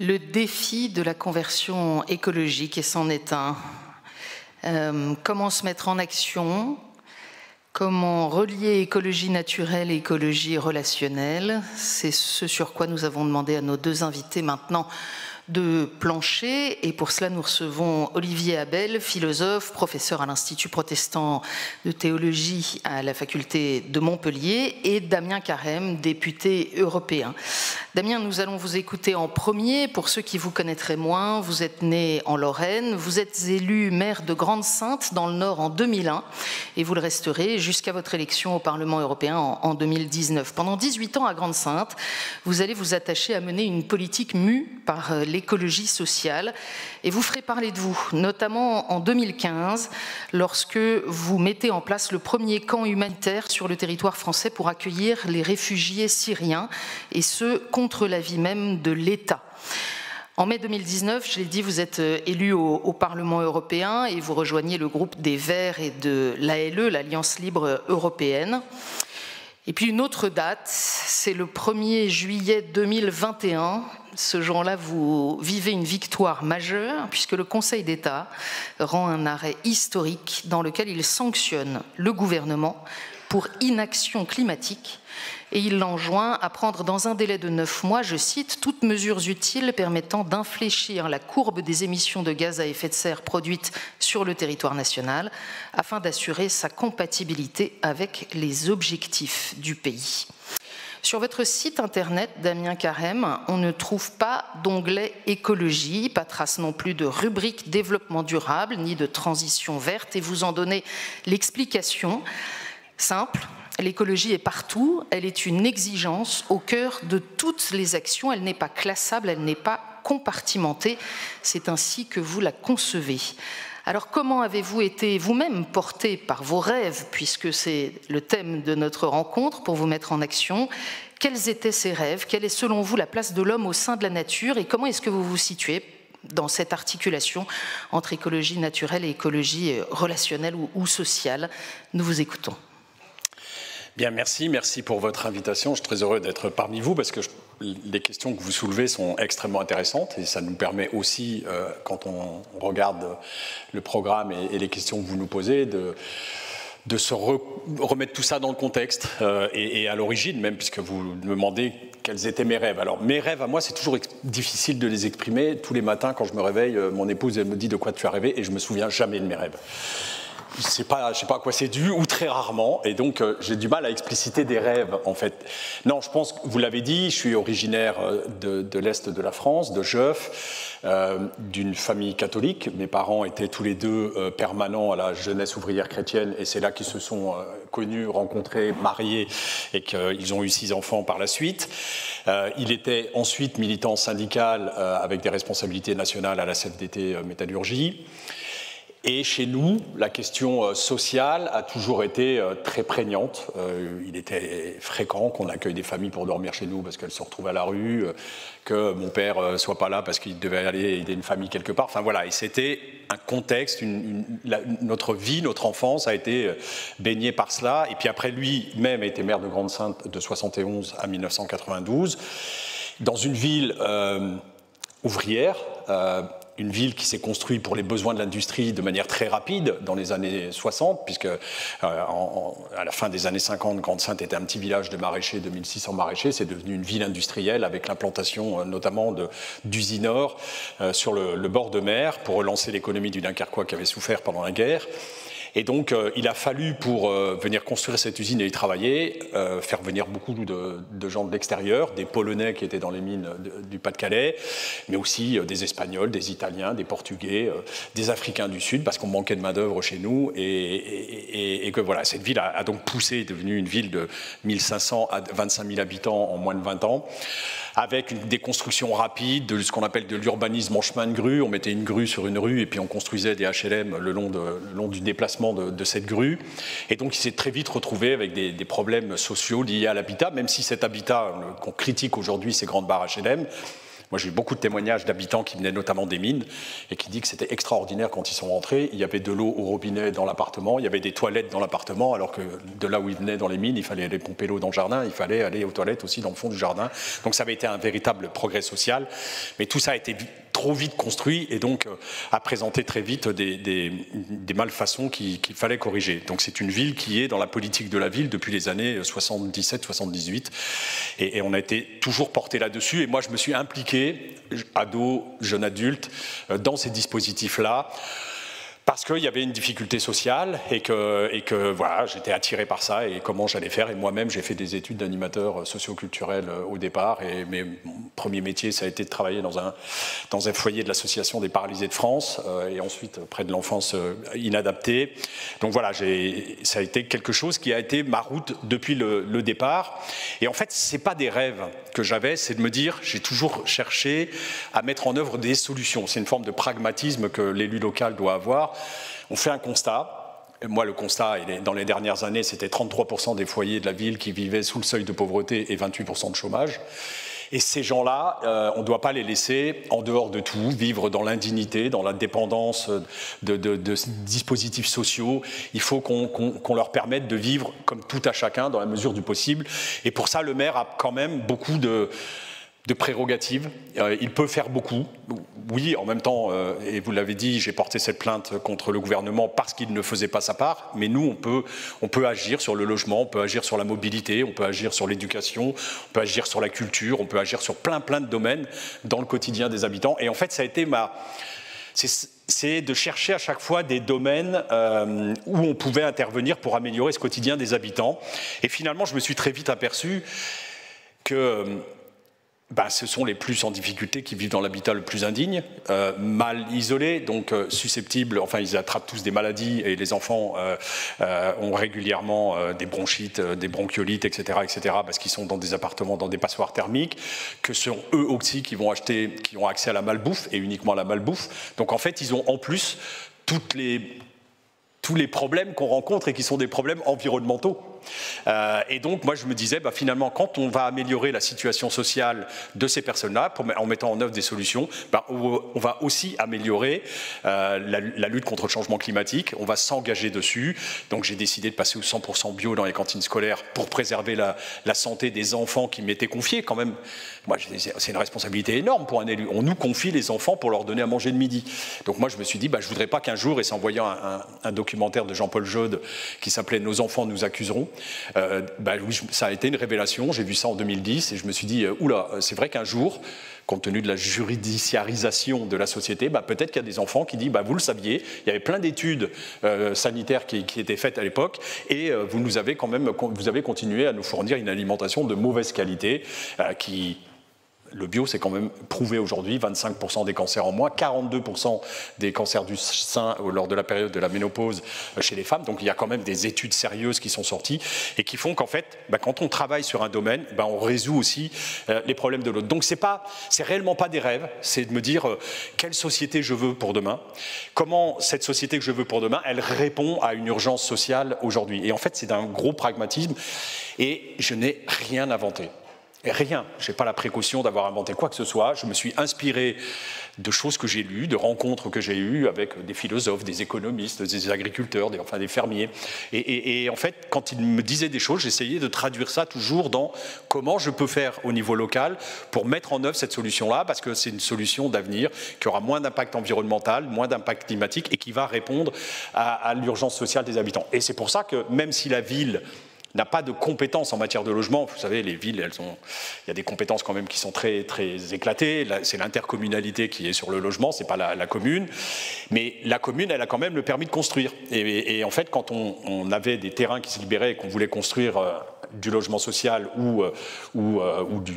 Le défi de la conversion écologique, et c'en est un. Comment se mettre en action? Comment relier écologie naturelle et écologie relationnelle? C'est ce sur quoi nous avons demandé à nos deux invités maintenant de plancher, et pour cela nous recevons Olivier Abel, philosophe, professeur à l'Institut protestant de théologie à la faculté de Montpellier, et Damien Carême, député européen. Damien, nous allons vous écouter en premier. Pour ceux qui vous connaîtraient moins, vous êtes né en Lorraine, vous êtes élu maire de Grande-Synthe dans le Nord en 2001 et vous le resterez jusqu'à votre élection au Parlement européen en 2019. Pendant 18 ans à Grande-Synthe, vous allez vous attacher à mener une politique mue par l'écologie sociale et vous ferez parler de vous, notamment en 2015, lorsque vous mettez en place le premier camp humanitaire sur le territoire français pour accueillir les réfugiés syriens, et ce, contre l'avis même de l'État. En mai 2019, je l'ai dit, vous êtes élu au Parlement européen et vous rejoignez le groupe des Verts et de l'ALE, l'Alliance libre européenne. Et puis une autre date, c'est le 1er juillet 2021. Ce jour-là, vous vivez une victoire majeure puisque le Conseil d'État rend un arrêt historique dans lequel il sanctionne le gouvernement pour inaction climatique et il l'enjoint à prendre dans un délai de 9 mois, je cite, « toutes mesures utiles permettant d'infléchir la courbe des émissions de gaz à effet de serre produites sur le territoire national afin d'assurer sa compatibilité avec les objectifs du pays ». Sur votre site internet, Damien Carême, on ne trouve pas d'onglet écologie, pas trace non plus de rubrique développement durable, ni de transition verte, et vous en donnez l'explication simple. L'écologie est partout, elle est une exigence au cœur de toutes les actions, elle n'est pas classable, elle n'est pas compartimentée, c'est ainsi que vous la concevez. Alors comment avez-vous été vous-même porté par vos rêves, puisque c'est le thème de notre rencontre, pour vous mettre en action? Quels étaient ces rêves? Quelle est selon vous la place de l'homme au sein de la nature? Et comment est-ce que vous vous situez dans cette articulation entre écologie naturelle et écologie relationnelle ou sociale? Nous vous écoutons. Bien, merci pour votre invitation. Je suis très heureux d'être parmi vous parce que les questions que vous soulevez sont extrêmement intéressantes et ça nous permet aussi, quand on regarde le programme et les questions que vous nous posez, de se remettre tout ça dans le contexte et à l'origine même, puisque vous me demandez quels étaient mes rêves. Alors mes rêves à moi, c'est toujours difficile de les exprimer. Tous les matins quand je me réveille, mon épouse elle me dit de quoi tu as rêvé et je me souviens jamais de mes rêves. Je ne sais pas à quoi c'est dû, ou très rarement, et donc j'ai du mal à expliciter des rêves, en fait. Non, je pense que vous l'avez dit, je suis originaire de l'Est de la France, de Jeuf, d'une famille catholique. Mes parents étaient tous les deux permanents à la jeunesse ouvrière chrétienne, et c'est là qu'ils se sont connus, rencontrés, mariés, et qu'ils ont eu 6 enfants par la suite. Il était ensuite militant syndical avec des responsabilités nationales à la CFDT Métallurgie. Et chez nous, la question sociale a toujours été très prégnante. Il était fréquent qu'on accueille des familles pour dormir chez nous parce qu'elles se retrouvent à la rue, que mon père soit pas là parce qu'il devait aller aider une famille quelque part. Enfin voilà, et c'était un contexte, notre vie, notre enfance a été baignée par cela. Et puis après, lui-même a été maire de Grande-Synthe de 71 à 1992, dans une ville ouvrière, une ville qui s'est construite pour les besoins de l'industrie de manière très rapide dans les années 60, puisque à la fin des années 50, Grande-Synthe était un petit village de maraîchers, 2600 maraîchers, c'est devenu une ville industrielle avec l'implantation notamment d'usinors sur le bord de mer pour relancer l'économie du Dunkerquois qui avait souffert pendant la guerre. Et donc, il a fallu, pour venir construire cette usine et y travailler, faire venir beaucoup de gens de l'extérieur, des Polonais qui étaient dans les mines du Pas-de-Calais, mais aussi des Espagnols, des Italiens, des Portugais, des Africains du Sud, parce qu'on manquait de main-d'œuvre chez nous. Et que voilà, cette ville a donc poussé, est devenue une ville de 1500 à 25 000 habitants en moins de 20 ans. Avec des constructions rapides, de ce qu'on appelle de l'urbanisme en chemin de grue. On mettait une grue sur une rue et puis on construisait des HLM le long du déplacement de cette grue. Et donc il s'est très vite retrouvé avec des problèmes sociaux liés à l'habitat, même si cet habitat qu'on critique aujourd'hui, ces grandes barres HLM, Moi, j'ai eu beaucoup de témoignages d'habitants qui venaient notamment des mines et qui disent que c'était extraordinaire quand ils sont rentrés. Il y avait de l'eau au robinet dans l'appartement, il y avait des toilettes dans l'appartement, alors que de là où ils venaient dans les mines, il fallait aller pomper l'eau dans le jardin, il fallait aller aux toilettes aussi dans le fond du jardin. Donc ça avait été un véritable progrès social. Mais tout ça a été trop vite construit et donc a présenté très vite des malfaçons qu'il fallait corriger. Donc c'est une ville qui est dans la politique de la ville depuis les années 77-78 et on a été toujours porté là-dessus. Et moi, je me suis impliqué, ado, jeune adulte, dans ces dispositifs-là, parce qu'il y avait une difficulté sociale et que voilà, j'étais attiré par ça et comment j'allais faire. Et moi-même, j'ai fait des études d'animateur socioculturel au départ. Mais mon premier métier, ça a été de travailler dans un foyer de l'Association des paralysés de France et ensuite près de l'enfance inadaptée. Donc voilà, ça a été quelque chose qui a été ma route depuis le départ. Et en fait, ce n'est pas des rêves que j'avais, c'est de me dire, j'ai toujours cherché à mettre en œuvre des solutions. C'est une forme de pragmatisme que l'élu local doit avoir. On fait un constat. Moi, le constat, dans les dernières années, c'était 33% des foyers de la ville qui vivaient sous le seuil de pauvreté et 28% de chômage. Et ces gens-là, on ne doit pas les laisser en dehors de tout, vivre dans l'indignité, dans la dépendance de dispositifs sociaux. Il faut qu'on leur permette de vivre comme tout à chacun, dans la mesure du possible. Et pour ça, le maire a quand même beaucoup de prérogatives. Il peut faire beaucoup. Oui, en même temps, et vous l'avez dit, j'ai porté cette plainte contre le gouvernement parce qu'il ne faisait pas sa part, mais nous, on peut agir sur le logement, on peut agir sur la mobilité, on peut agir sur l'éducation, on peut agir sur la culture, on peut agir sur plein de domaines dans le quotidien des habitants. Et en fait, ça a été c'est de chercher à chaque fois des domaines où on pouvait intervenir pour améliorer ce quotidien des habitants. Et finalement, je me suis très vite aperçu que ce sont les plus en difficulté qui vivent dans l'habitat le plus indigne, mal isolés, donc susceptibles, enfin ils attrapent tous des maladies et les enfants ont régulièrement des bronchites, des bronchiolites, etc., parce qu'ils sont dans des appartements, dans des passoires thermiques, que sont eux aussi qui ont accès à la malbouffe et uniquement à la malbouffe. Donc en fait, ils ont en plus tous les problèmes qu'on rencontre et qui sont des problèmes environnementaux. Et donc, moi, je me disais, finalement, quand on va améliorer la situation sociale de ces personnes-là, en mettant en œuvre des solutions, on va aussi améliorer la lutte contre le changement climatique. On va s'engager dessus. Donc, j'ai décidé de passer au 100% bio dans les cantines scolaires pour préserver la santé des enfants qui m'étaient confiés. Quand même, moi, c'est une responsabilité énorme pour un élu. On nous confie les enfants pour leur donner à manger le midi. Donc, moi, je me suis dit, je ne voudrais pas qu'un jour, et c'est en voyant un documentaire de Jean-Paul Jaude qui s'appelait « Nos enfants nous accuseront », oui, ça a été une révélation, j'ai vu ça en 2010 et je me suis dit, oula, c'est vrai qu'un jour, compte tenu de la juridiciarisation de la société, peut-être qu'il y a des enfants qui disent, vous le saviez, il y avait plein d'études sanitaires qui étaient faites à l'époque et vous avez continué à nous fournir une alimentation de mauvaise qualité Le bio, c'est quand même prouvé aujourd'hui, 25% des cancers en moins, 42% des cancers du sein lors de la période de la ménopause chez les femmes. Donc il y a quand même des études sérieuses qui sont sorties et qui font qu'en fait, quand on travaille sur un domaine, on résout aussi les problèmes de l'autre. Donc c'est réellement pas des rêves, c'est de me dire quelle société je veux pour demain, comment cette société que je veux pour demain, elle répond à une urgence sociale aujourd'hui. Et en fait, c'est d'un gros pragmatisme et je n'ai rien inventé. Rien, je n'ai pas la précaution d'avoir inventé quoi que ce soit, je me suis inspiré de choses que j'ai lues, de rencontres que j'ai eues avec des philosophes, des économistes, des agriculteurs, des fermiers. Et en fait, quand ils me disaient des choses, j'essayais de traduire ça toujours dans comment je peux faire au niveau local pour mettre en œuvre cette solution-là, parce que c'est une solution d'avenir qui aura moins d'impact environnemental, moins d'impact climatique et qui va répondre à l'urgence sociale des habitants. Et c'est pour ça que même si la ville n'a pas de compétences en matière de logement. Vous savez, les villes, il y a des compétences quand même qui sont très, très éclatées. C'est l'intercommunalité qui est sur le logement, c'est pas la commune. Mais la commune, elle a quand même le permis de construire. Et en fait, quand on avait des terrains qui se libéraient et qu'on voulait construire du logement social ou de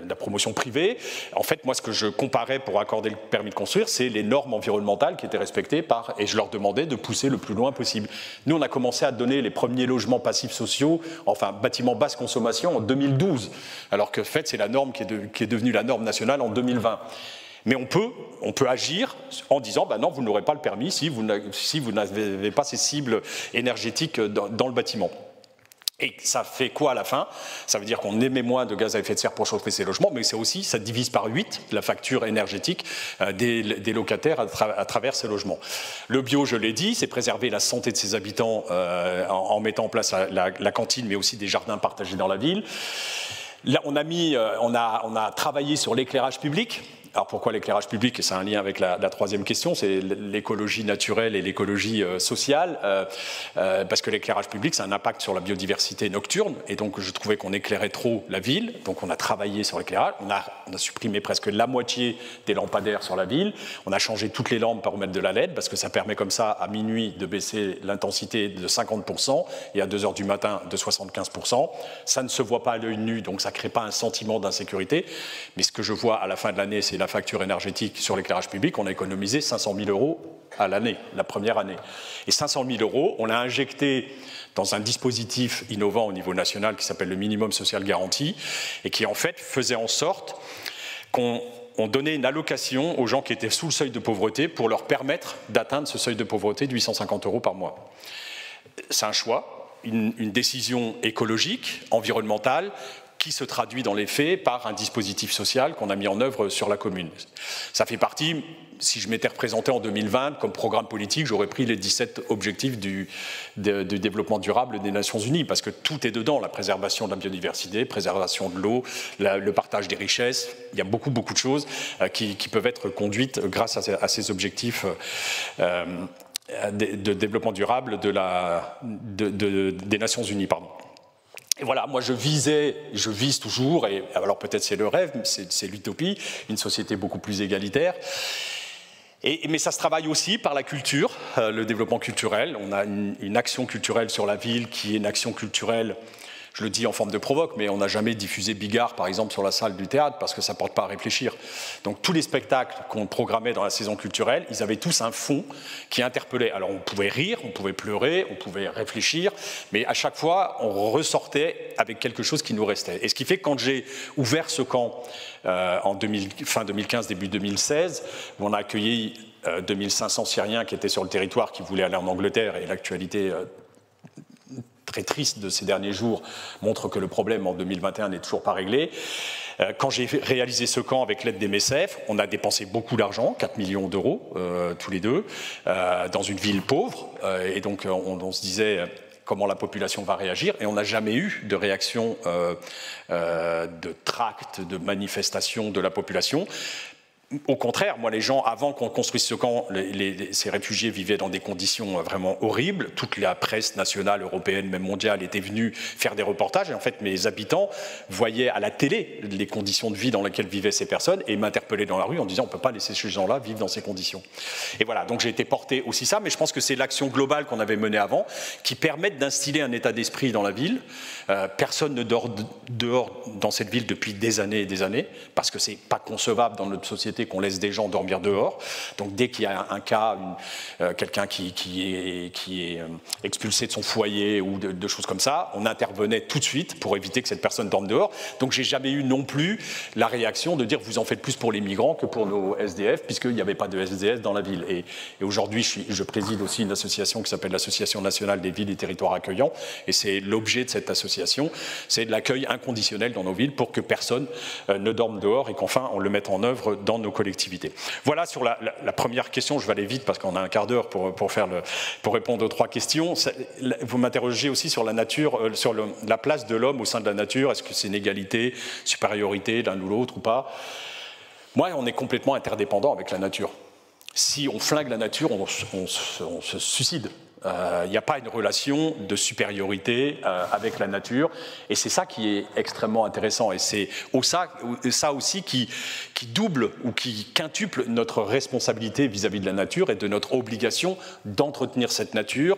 la promotion privée, en fait, moi, ce que je comparais pour accorder le permis de construire, c'est les normes environnementales qui étaient respectées et je leur demandais de pousser le plus loin possible. Nous, on a commencé à donner les premiers logements passifs sociaux, enfin, bâtiments basse consommation en 2012, alors que, en fait, c'est la norme qui est devenue la norme nationale en 2020. Mais on peut agir en disant non, vous n'aurez pas le permis si vous n'avez pas ces cibles énergétiques dans le bâtiment. Et ça fait quoi à la fin? Ça veut dire qu'on émet moins de gaz à effet de serre pour chauffer ses logements, mais c'est aussi, ça divise par 8 la facture énergétique des locataires à travers ces logements. Le bio, je l'ai dit, c'est préserver la santé de ses habitants en mettant en place la cantine, mais aussi des jardins partagés dans la ville. Là, on a travaillé sur l'éclairage public. Alors pourquoi l'éclairage public? Et c'est un lien avec la troisième question, c'est l'écologie naturelle et l'écologie sociale, parce que l'éclairage public, c'est un impact sur la biodiversité nocturne, et donc je trouvais qu'on éclairait trop la ville, donc on a travaillé sur l'éclairage, on a supprimé presque la moitié des lampadaires sur la ville, on a changé toutes les lampes par mettre de la LED, parce que ça permet comme ça, à minuit, de baisser l'intensité de 50%, et à 2 heures du matin, de 75%. Ça ne se voit pas à l'œil nu, donc ça ne crée pas un sentiment d'insécurité, mais ce que je vois à la fin de l'année, c'est la facture énergétique sur l'éclairage public, on a économisé 500 000 € à l'année, la première année. Et 500 000 €, on l'a injecté dans un dispositif innovant au niveau national qui s'appelle le minimum social garanti et qui en fait faisait en sorte qu'on donnait une allocation aux gens qui étaient sous le seuil de pauvreté pour leur permettre d'atteindre ce seuil de pauvreté de 850 € par mois. C'est un choix, une décision écologique, environnementale, qui se traduit dans les faits par un dispositif social qu'on a mis en œuvre sur la commune. Ça fait partie, si je m'étais représenté en 2020 comme programme politique, j'aurais pris les 17 objectifs du développement durable des Nations Unies, parce que tout est dedans, la préservation de la biodiversité, préservation de l'eau, le partage des richesses, il y a beaucoup de choses qui peuvent être conduites grâce à ces objectifs de développement durable des Nations Unies. Et voilà, moi je vise toujours, et alors peut-être c'est le rêve, c'est l'utopie, une société beaucoup plus égalitaire. Mais ça se travaille aussi par la culture, le développement culturel. On a une action culturelle sur la ville qui est une action culturelle, je le dis en forme de provoque, mais on n'a jamais diffusé Bigard, par exemple, sur la salle du théâtre, parce que ça ne porte pas à réfléchir. Donc tous les spectacles qu'on programmait dans la saison culturelle, ils avaient tous un fond qui interpellait. Alors on pouvait rire, on pouvait pleurer, on pouvait réfléchir, mais à chaque fois, on ressortait avec quelque chose qui nous restait. Et ce qui fait que quand j'ai ouvert ce camp fin 2015, début 2016, où on a accueilli 2500 Syriens qui étaient sur le territoire, qui voulaient aller en Angleterre, et l'actualité très triste de ces derniers jours montre que le problème en 2021 n'est toujours pas réglé. Quand j'ai réalisé ce camp avec l'aide des MECEF, on a dépensé beaucoup d'argent, 4 millions d'euros tous les deux, dans une ville pauvre, et donc on se disait comment la population va réagir, et on n'a jamais eu de réaction de tract, de manifestation de la population. Au contraire, moi, les gens, avant qu'on construise ce camp, ces réfugiés vivaient dans des conditions vraiment horribles. Toute la presse nationale, européenne, même mondiale, était venue faire des reportages. Et en fait, mes habitants voyaient à la télé les conditions de vie dans lesquelles vivaient ces personnes et m'interpellaient dans la rue en disant on ne peut pas laisser ces gens-là vivre dans ces conditions. Et voilà, donc j'ai été porté aussi ça, mais je pense que c'est l'action globale qu'on avait menée avant qui permet d'instiller un état d'esprit dans la ville. Personne ne dort dehors dans cette ville depuis des années et des années, parce que c'est pas concevable dans notre société qu'on laisse des gens dormir dehors. Donc dès qu'il y a un cas, quelqu'un qui est expulsé de son foyer ou de choses comme ça, on intervenait tout de suite pour éviter que cette personne dorme dehors. Donc j'ai jamais eu non plus la réaction de dire vous en faites plus pour les migrants que pour nos SDF, puisqu'il n'y avait pas de SDF dans la ville. Et aujourd'hui, je préside aussi une association qui s'appelle l'Association nationale des villes et territoires accueillants, et c'est l'objet de cette association, c'est de l'accueil inconditionnel dans nos villes pour que personne ne dorme dehors et qu'enfin on le mette en œuvre dans nos collectivités. Voilà sur la première question, je vais aller vite parce qu'on a un quart d'heure pour répondre aux 3 questions. Vous m'interrogez aussi sur la nature, sur la place de l'homme au sein de la nature. Est-ce que c'est une égalité, supériorité l'un ou l'autre ou pas? Moi, on est complètement interdépendant avec la nature. Si on flingue la nature, on se suicide. Il n'y a pas une relation de supériorité avec la nature, et c'est ça qui est extrêmement intéressant, et c'est ça aussi qui double ou qui quintuple notre responsabilité vis-à-vis de la nature et de notre obligation d'entretenir cette nature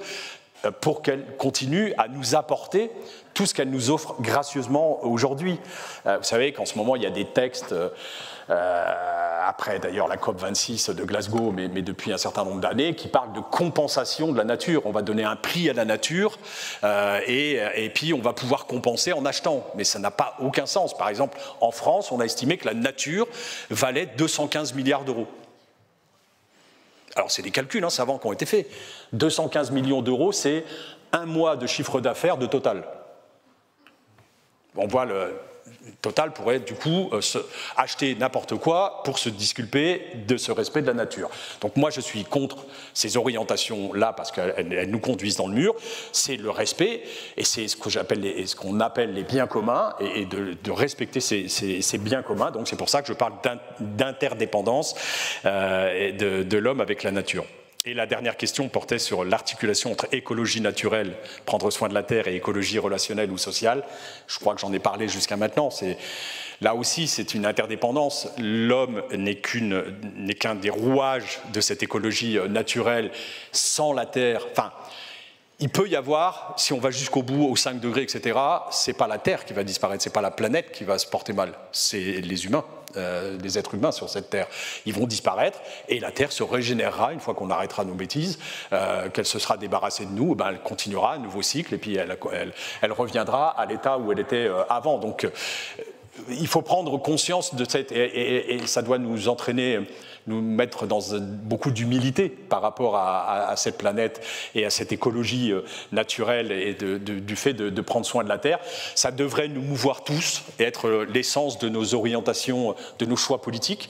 pour qu'elle continue à nous apporter tout ce qu'elle nous offre gracieusement aujourd'hui. Vous savez qu'en ce moment il y a des textes après d'ailleurs la COP26 de Glasgow, mais depuis un certain nombre d'années, qui parle de compensation de la nature. On va donner un prix à la nature et puis on va pouvoir compenser en achetant. Mais ça n'a pas aucun sens. Par exemple, en France, on a estimé que la nature valait 215 milliards d'euros. Alors c'est des calculs savants qui ont été faits. 215 millions d'euros, c'est un mois de chiffre d'affaires de Total. On voit Total pourrait du coup acheter n'importe quoi pour se disculper de ce respect de la nature. Donc moi je suis contre ces orientations-là parce qu'elles nous conduisent dans le mur. C'est le respect et c'est ce qu'on appelle les biens communs et de respecter ces biens communs. Donc c'est pour ça que je parle d'interdépendance de l'homme avec la nature. Et la dernière question portait sur l'articulation entre écologie naturelle, prendre soin de la terre, et écologie relationnelle ou sociale. Je crois que j'en ai parlé jusqu'à maintenant. Là aussi, c'est une interdépendance. L'homme n'est qu'un des rouages de cette écologie naturelle. Sans la terre, enfin, il peut y avoir, si on va jusqu'au bout, aux 5 degrés, etc., c'est pas la Terre qui va disparaître, c'est pas la planète qui va se porter mal, c'est les humains. Les êtres humains sur cette Terre, ils vont disparaître et la Terre se régénérera une fois qu'on arrêtera nos bêtises, qu'elle se sera débarrassée de nous, elle continuera un nouveau cycle et puis elle reviendra à l'état où elle était avant. Donc il faut prendre conscience de cette... Et ça doit nous entraîner, nous mettre dans beaucoup d'humilité par rapport à cette planète et à cette écologie naturelle et du fait de prendre soin de la Terre. Ça devrait nous mouvoir tous et être l'essence de nos orientations, de nos choix politiques.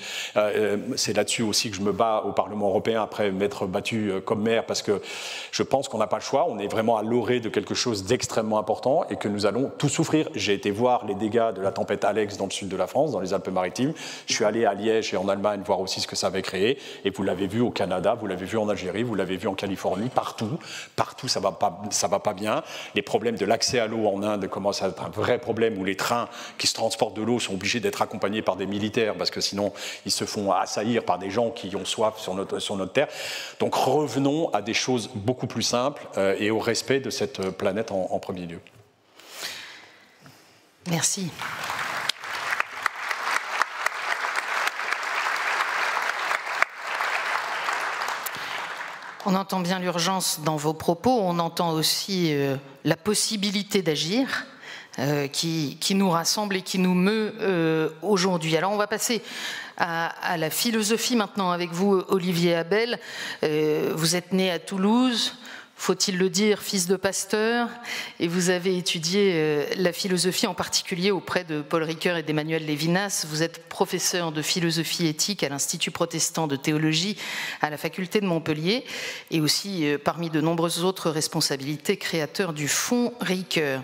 C'est là-dessus aussi que je me bats au Parlement européen après m'être battu comme maire parce que je pense qu'on n'a pas le choix. On est vraiment à l'orée de quelque chose d'extrêmement important et que nous allons tous souffrir. J'ai été voir les dégâts de la tempête Alex dans le sud de la France, dans les Alpes-Maritimes. Je suis allé à Liège et en Allemagne voir aussi ce que ça avait créé. Et vous l'avez vu au Canada, vous l'avez vu en Algérie, vous l'avez vu en Californie, partout ça va pas bien. Les problèmes de l'accès à l'eau en Inde commencent à être un vrai problème où les trains qui se transportent de l'eau sont obligés d'être accompagnés par des militaires parce que sinon ils se font assaillir par des gens qui ont soif sur notre terre. Donc revenons à des choses beaucoup plus simples et au respect de cette planète en premier lieu. Merci. On entend bien l'urgence dans vos propos, on entend aussi la possibilité d'agir qui nous rassemble et qui nous meut aujourd'hui. Alors on va passer à la philosophie maintenant avec vous, Olivier Abel. Vous êtes né à Toulouse, faut-il le dire, fils de pasteur, et vous avez étudié la philosophie en particulier auprès de Paul Ricoeur et d'Emmanuel Lévinas. Vous êtes professeur de philosophie éthique à l'Institut protestant de théologie à la faculté de Montpellier et aussi, parmi de nombreuses autres responsabilités, créateur du Fonds Ricoeur.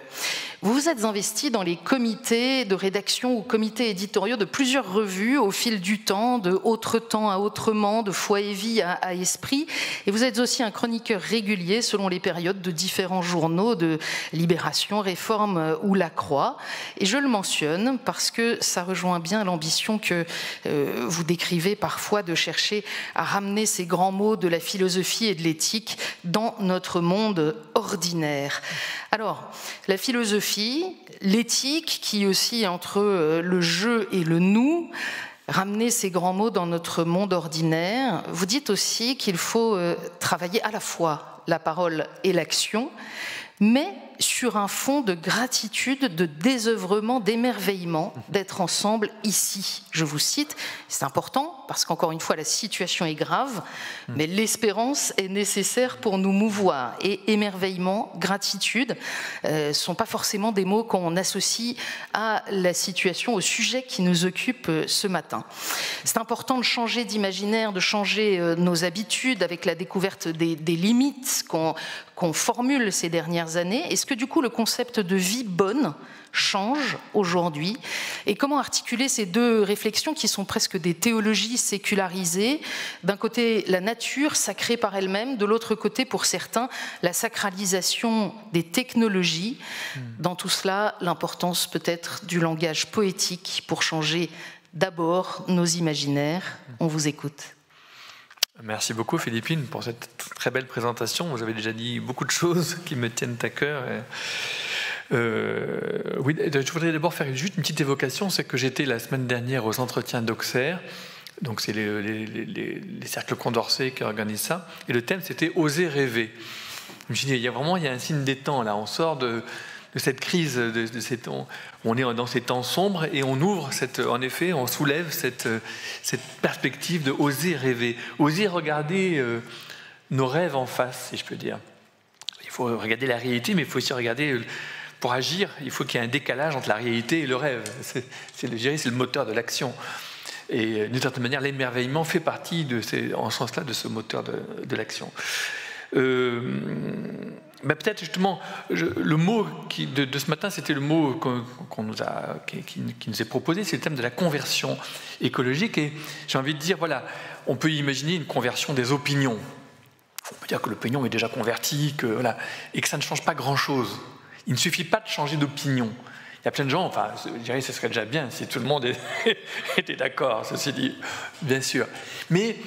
Vous vous êtes investi dans les comités de rédaction ou comités éditoriaux de plusieurs revues au fil du temps, de Autre Temps à Autrement, de Foi et Vie à Esprit, et vous êtes aussi un chroniqueur régulier selon les périodes de différents journaux de Libération, Réforme ou La Croix. Et je le mentionne parce que ça rejoint bien l'ambition que vous décrivez parfois de chercher à ramener ces grands mots de la philosophie et de l'éthique dans notre monde ordinaire. Alors, la philosophie, l'éthique qui oscille entre le je et le nous, ramener ces grands mots dans notre monde ordinaire. Vous dites aussi qu'il faut travailler à la fois la parole et l'action, mais sur un fond de gratitude, de désœuvrement, d'émerveillement d'être ensemble ici. Je vous cite, c'est important parce qu'encore une fois la situation est grave, mais l'espérance est nécessaire pour nous mouvoir. Et émerveillement, gratitude, sont pas forcément des mots qu'on associe à la situation, au sujet qui nous occupe ce matin. C'est important de changer d'imaginaire, de changer nos habitudes avec la découverte des limites qu'on formule ces dernières années. Est-ce que du coup le concept de vie bonne change aujourd'hui? Et comment articuler ces deux réflexions qui sont presque des théologies sécularisées? D'un côté, la nature sacrée par elle-même, de l'autre côté, pour certains, la sacralisation des technologies. Dans tout cela, l'importance peut-être du langage poétique pour changer d'abord nos imaginaires. On vous écoute. Merci beaucoup Philippine pour cette très belle présentation. Vous avez déjà dit beaucoup de choses qui me tiennent à cœur. Oui, je voudrais d'abord faire juste une petite évocation. C'est que j'étais la semaine dernière aux entretiens d'Auxerre. Donc c'est les cercles Condorcet qui organisent ça. Et le thème c'était oser rêver. Je me suis dit, il y a un signe des temps là. On sort de cette crise, on est dans ces temps sombres et on ouvre en effet, on soulève cette perspective de oser rêver, oser regarder nos rêves en face, si je peux dire. Il faut regarder la réalité, mais il faut aussi regarder pour agir, il faut qu'il y ait un décalage entre la réalité et le rêve. C'est le moteur de l'action. Et d'une certaine manière, l'émerveillement fait partie, en ce sens-là, de ce moteur de l'action. Mais peut-être justement, le mot de ce matin, c'était le mot qui nous est proposé, c'est le thème de la conversion écologique. Et j'ai envie de dire, voilà, on peut imaginer une conversion des opinions. On peut dire que l'opinion est déjà convertie, et que ça ne change pas grand-chose. Il ne suffit pas de changer d'opinion. Il y a plein de gens, enfin, je dirais que ce serait déjà bien si tout le monde était d'accord, ceci dit, bien sûr. Mais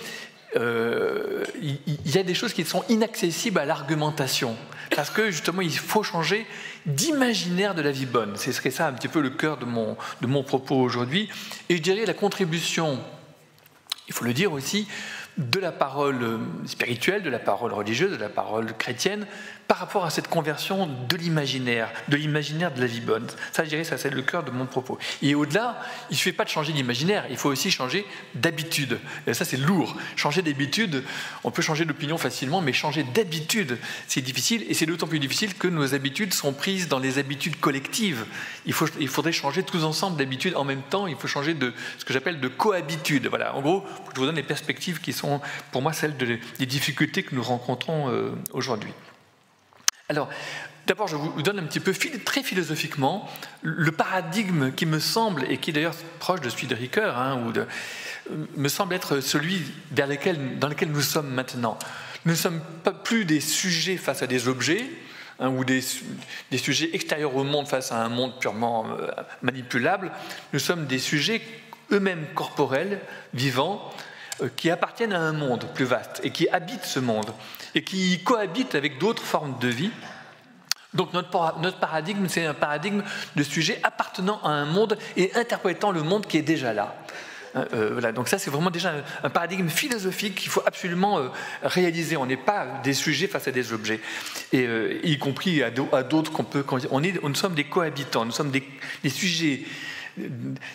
il y a des choses qui sont inaccessibles à l'argumentation, parce que justement, il faut changer d'imaginaire de la vie bonne. Ce serait ça un petit peu le cœur de mon propos aujourd'hui. Et je dirais la contribution, il faut le dire aussi, de la parole spirituelle, de la parole religieuse, de la parole chrétienne, par rapport à cette conversion de l'imaginaire de la vie bonne. Ça, je dirais, ça c'est le cœur de mon propos. Et au-delà, il ne suffit pas de changer d'imaginaire, il faut aussi changer d'habitude. Et ça, c'est lourd. Changer d'habitude, on peut changer d'opinion facilement, mais changer d'habitude, c'est difficile, et c'est d'autant plus difficile que nos habitudes sont prises dans les habitudes collectives. Il faudrait changer tous ensemble d'habitude en même temps, il faut changer de ce que j'appelle de cohabitude. Voilà, en gros, je vous donne les perspectives qui sont, pour moi, celles des difficultés que nous rencontrons aujourd'hui. Alors, d'abord, je vous donne un petit peu, très philosophiquement, le paradigme qui me semble, et qui est d'ailleurs proche de celui de Ricoeur, me semble être celui dans lequel nous sommes maintenant. Nous ne sommes pas plus des sujets face à des objets, ou des sujets extérieurs au monde face à un monde purement manipulable. Nous sommes des sujets eux-mêmes corporels, vivants, qui appartiennent à un monde plus vaste et qui habitent ce monde et qui cohabitent avec d'autres formes de vie. Donc notre paradigme, c'est un paradigme de sujets appartenant à un monde et interprétant le monde qui est déjà là. Voilà, donc ça c'est vraiment déjà un paradigme philosophique qu'il faut absolument réaliser. On n'est pas des sujets face à des objets, et y compris à d'autres nous sommes des cohabitants, nous sommes des sujets,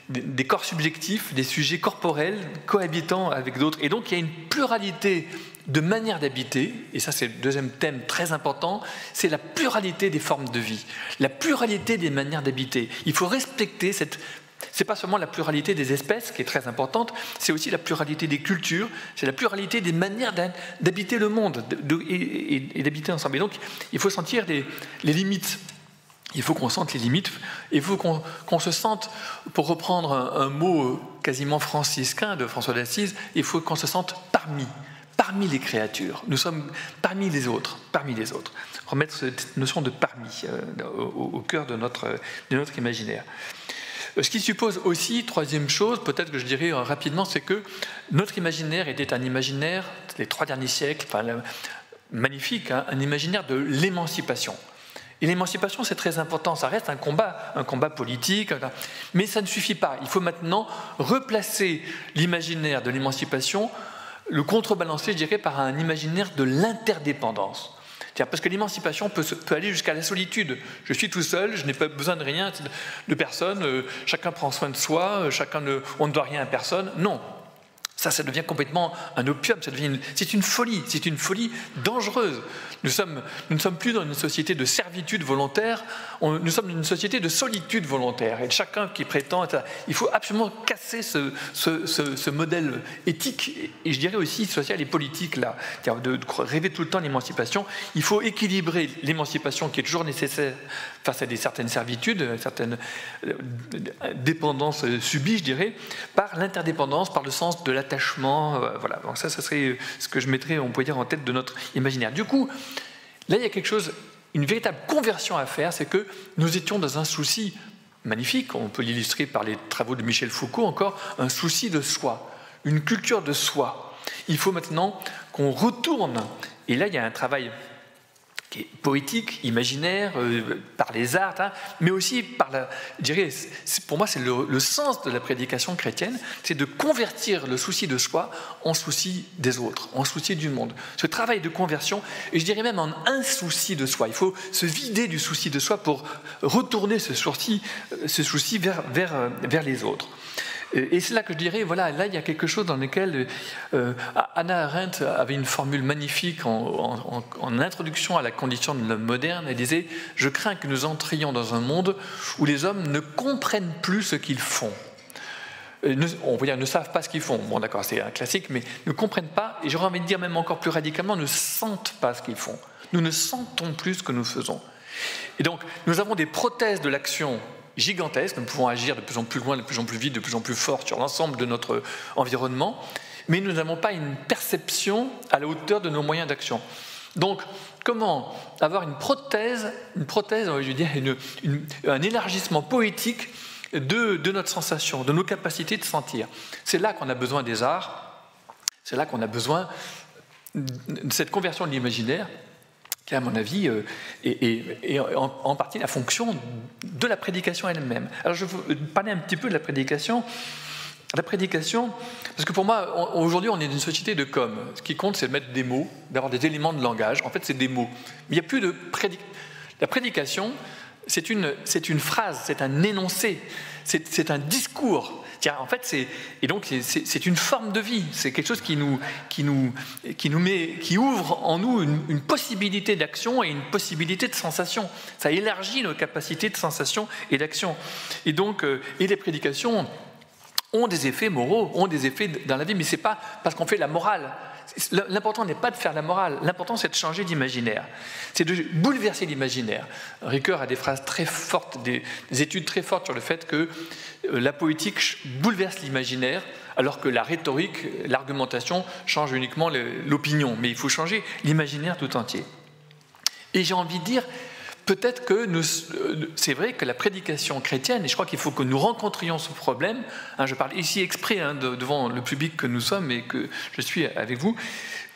des corps subjectifs, des sujets corporels cohabitant avec d'autres. Et donc il y a une pluralité de manières d'habiter, et ça c'est le deuxième thème très important, c'est la pluralité des formes de vie, la pluralité des manières d'habiter. Il faut respecter c'est pas seulement la pluralité des espèces qui est très importante, c'est aussi la pluralité des cultures, c'est la pluralité des manières d'habiter le monde et d'habiter ensemble. Et donc il faut sentir les limites. Il faut qu'on sente les limites, il faut qu'on se sente, pour reprendre un mot quasiment franciscain de François d'Assise, il faut qu'on se sente parmi les créatures. Nous sommes parmi les autres. Remettre cette notion de parmi au cœur de notre imaginaire. Ce qui suppose aussi, troisième chose, peut-être que je dirais rapidement, c'est que notre imaginaire était un imaginaire, les 3 derniers siècles, magnifique, un imaginaire de l'émancipation. Et l'émancipation, c'est très important, ça reste un combat politique, mais ça ne suffit pas. Il faut maintenant replacer l'imaginaire de l'émancipation, le contrebalancer, je dirais, par un imaginaire de l'interdépendance. Parce que l'émancipation peut aller jusqu'à la solitude. Je suis tout seul, je n'ai pas besoin de rien, de personne, chacun prend soin de soi, on ne doit rien à personne. Non. Ça devient complètement un opium, c'est une folie dangereuse. Nous ne sommes plus dans une société de servitude volontaire, nous sommes dans une société de solitude volontaire. Et chacun qui prétend, il faut absolument casser ce modèle éthique, et je dirais aussi social et politique, là, de rêver tout le temps l'émancipation. Il faut équilibrer l'émancipation qui est toujours nécessaire face à certaines servitudes, certaines dépendances subies, je dirais, par l'interdépendance, par le sens de l'attachement. Voilà. Donc ça serait ce que je mettrais, on pourrait dire, en tête de notre imaginaire. Du coup, là, il y a quelque chose, une véritable conversion à faire, c'est que nous étions dans un souci magnifique, on peut l'illustrer par les travaux de Michel Foucault encore, un souci de soi, une culture de soi. Il faut maintenant qu'on retourne, et là, il y a un travail qui est poétique, imaginaire, par les arts, mais aussi par je dirais, pour moi c'est le sens de la prédication chrétienne, c'est de convertir le souci de soi en souci des autres, en souci du monde. Ce travail de conversion, et je dirais même en insouci de soi. Il faut se vider du souci de soi pour retourner ce souci vers les autres. Et c'est là que je dirais, voilà, là il y a quelque chose dans lequel Hannah Arendt avait une formule magnifique en introduction à la condition de l'homme moderne. Elle disait « Je crains que nous entrions dans un monde où les hommes ne comprennent plus ce qu'ils font ». On peut dire ne savent pas ce qu'ils font. Bon d'accord, c'est un classique, mais ne comprennent pas, et j'aurais envie de dire même encore plus radicalement, ne sentent pas ce qu'ils font. Nous ne sentons plus ce que nous faisons. Et donc, nous avons des prothèses de l'action gigantesques, nous pouvons agir de plus en plus loin, de plus en plus vite, de plus en plus fort sur l'ensemble de notre environnement, mais nous n'avons pas une perception à la hauteur de nos moyens d'action. Donc, comment avoir une prothèse, je veux dire, un élargissement poétique de notre sensation, de nos capacités de sentir. C'est là qu'on a besoin des arts, c'est là qu'on a besoin de cette conversion de l'imaginaire, qui, à mon avis, est en partie la fonction de la prédication elle-même. Alors, je vais vous parler un petit peu de la prédication. La prédication, parce que pour moi, aujourd'hui, on est dans une société de com. Ce qui compte, c'est de mettre des mots, d'avoir des éléments de langage. En fait, c'est des mots. Mais il n'y a plus de prédication. La prédication, c'est une phrase, c'est un énoncé, c'est un discours. En fait, c'est une forme de vie, c'est quelque chose qui ouvre en nous une possibilité d'action et une possibilité de sensation. Ça élargit nos capacités de sensation et d'action. Et donc, et les prédications ont des effets moraux, ont des effets dans la vie, mais ce n'est pas parce qu'on fait la morale. L'important n'est pas de faire la morale, l'important c'est de changer d'imaginaire, c'est de bouleverser l'imaginaire. Ricoeur a des phrases très fortes, des études très fortes sur le fait que la poétique bouleverse l'imaginaire, alors que la rhétorique, l'argumentation change uniquement l'opinion, mais il faut changer l'imaginaire tout entier. Et j'ai envie de dire, peut-être que c'est vrai que la prédication chrétienne, et je crois qu'il faut que nous rencontrions ce problème, je parle ici exprès devant le public que nous sommes et que je suis avec vous,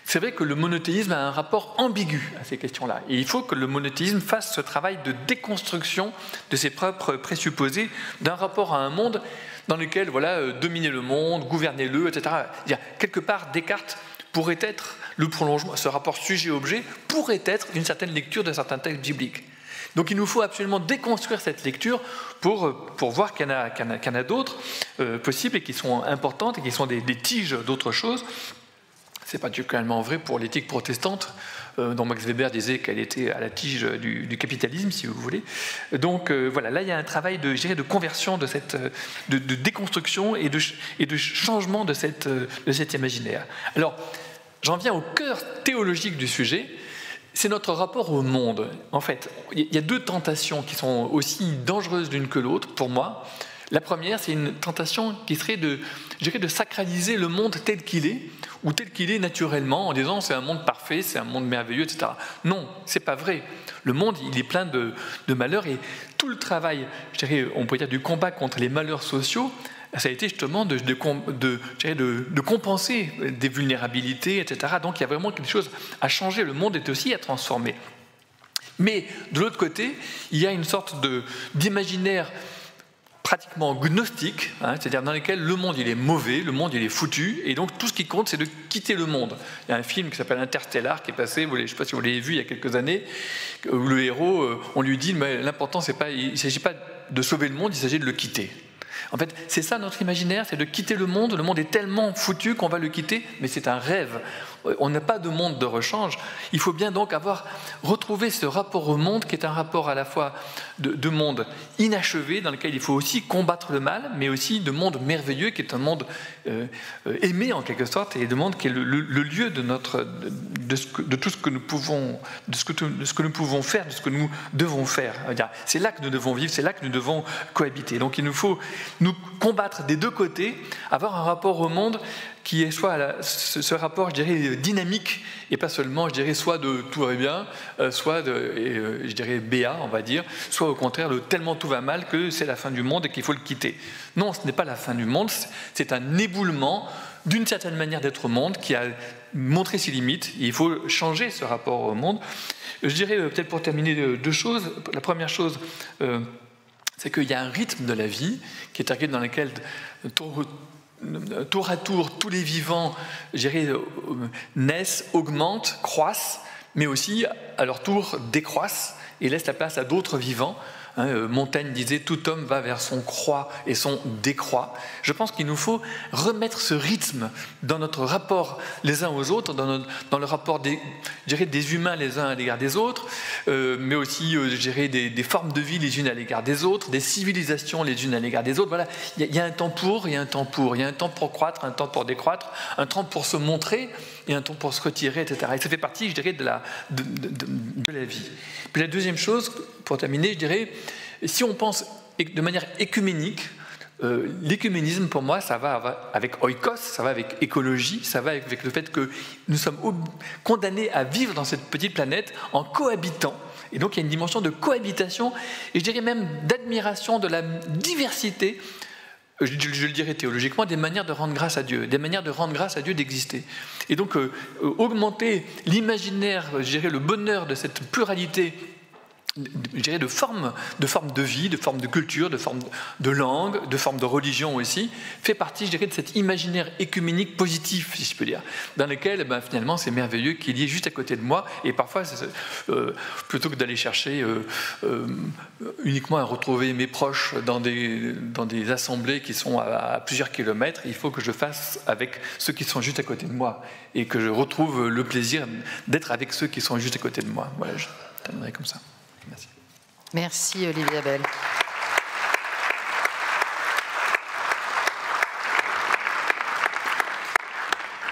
c'est vrai que le monothéisme a un rapport ambigu à ces questions-là. Et il faut que le monothéisme fasse ce travail de déconstruction de ses propres présupposés, d'un rapport à un monde dans lequel, voilà, dominer le monde, gouverner-le, etc. Quelque part, Descartes pourrait être le prolongement, ce rapport sujet-objet pourrait être une certaine lecture d'un certain texte biblique. Donc il nous faut absolument déconstruire cette lecture pour voir qu'il y en a d'autres possibles et qui sont importantes et qui sont des tiges d'autres choses. Ce n'est pas particulièrement vrai pour l'éthique protestante, dont Max Weber disait qu'elle était à la tige du capitalisme, si vous voulez. Donc voilà, là il y a un travail de conversion, de déconstruction et de changement de cet imaginaire. Alors, j'en viens au cœur théologique du sujet. C'est notre rapport au monde. En fait, il y a deux tentations qui sont aussi dangereuses l'une que l'autre, pour moi. La première, c'est une tentation qui serait de sacraliser le monde tel qu'il est, ou tel qu'il est naturellement, en disant c'est un monde parfait, c'est un monde merveilleux, etc. Non, c'est pas vrai. Le monde, il est plein de malheurs, et tout le travail, on pourrait dire, du combat contre les malheurs sociaux, ça a été justement de compenser des vulnérabilités, etc. Donc il y a vraiment quelque chose à changer, le monde est aussi à transformer. Mais de l'autre côté, il y a une sorte d'imaginaire pratiquement gnostique, c'est-à-dire dans lequel le monde il est mauvais, le monde il est foutu, et donc tout ce qui compte c'est de quitter le monde. Il y a un film qui s'appelle Interstellar qui est passé, je ne sais pas si vous l'avez vu il y a quelques années, où le héros, on lui dit mais l'important il ne s'agit pas de sauver le monde, il s'agit de le quitter. En fait, c'est ça notre imaginaire, c'est de quitter le monde. Le monde est tellement foutu qu'on va le quitter, mais c'est un rêve. On n'a pas de monde de rechange. Il faut bien donc retrouvé ce rapport au monde qui est un rapport à la fois de monde inachevé, dans lequel il faut aussi combattre le mal, mais aussi de monde merveilleux, qui est un monde aimé en quelque sorte, et de monde qui est le lieu de tout ce que nous pouvons, de ce que nous pouvons faire, de ce que nous devons faire. C'est là que nous devons vivre, c'est là que nous devons cohabiter. Donc il nous faut nous combattre des deux côtés, avoir un rapport au monde qui est soit ce rapport, je dirais, dynamique, et pas seulement, je dirais, soit de tout va bien, soit de, je dirais, béat, on va dire, soit au contraire de tellement tout va mal que c'est la fin du monde et qu'il faut le quitter. Non, ce n'est pas la fin du monde, c'est un éboulement d'une certaine manière d'être au monde qui a montré ses limites, et il faut changer ce rapport au monde. Je dirais, peut-être pour terminer, deux choses. La première chose, c'est qu'il y a un rythme de la vie qui est un rythme dans lequel tour à tour, tous les vivants, je dirais, naissent, augmentent, croissent, mais aussi, à leur tour, décroissent. et laisse la place à d'autres vivants. Montaigne disait « Tout homme va vers son croît et son décroît ». Je pense qu'il nous faut remettre ce rythme dans notre rapport les uns aux autres, dans le rapport des humains les uns à l'égard des autres, mais aussi des formes de vie les unes à l'égard des autres, des civilisations les unes à l'égard des autres. Voilà, il y a un temps pour, il y a un temps pour. Il y a un temps pour croître, un temps pour décroître, un temps pour se montrer et un temps pour se retirer, etc. Et ça fait partie, je dirais, de la vie. Puis la deuxième chose, pour terminer, je dirais, si on pense de manière écuménique, l'écuménisme, pour moi, ça va avec oikos, ça va avec écologie, ça va avec le fait que nous sommes condamnés à vivre dans cette petite planète en cohabitant. Et donc, il y a une dimension de cohabitation, et je dirais même d'admiration de la diversité, je le dirais théologiquement, des manières de rendre grâce à Dieu, des manières de rendre grâce à Dieu d'exister. Et donc, augmenter l'imaginaire, je dirais, le bonheur de cette pluralité, je dirais, de formes de vie, de formes de culture, de formes de langue, de formes de religion aussi, fait partie, je dirais, de cet imaginaire écuménique positif, si je peux dire, dans lequel, finalement, c'est merveilleux qu'il y ait juste à côté de moi, et parfois, plutôt que d'aller chercher uniquement à retrouver mes proches dans des assemblées qui sont à plusieurs kilomètres, il faut que je fasse avec ceux qui sont juste à côté de moi, et que je retrouve le plaisir d'être avec ceux qui sont juste à côté de moi. Voilà, je terminerai comme ça. Merci. Merci Olivier Abel.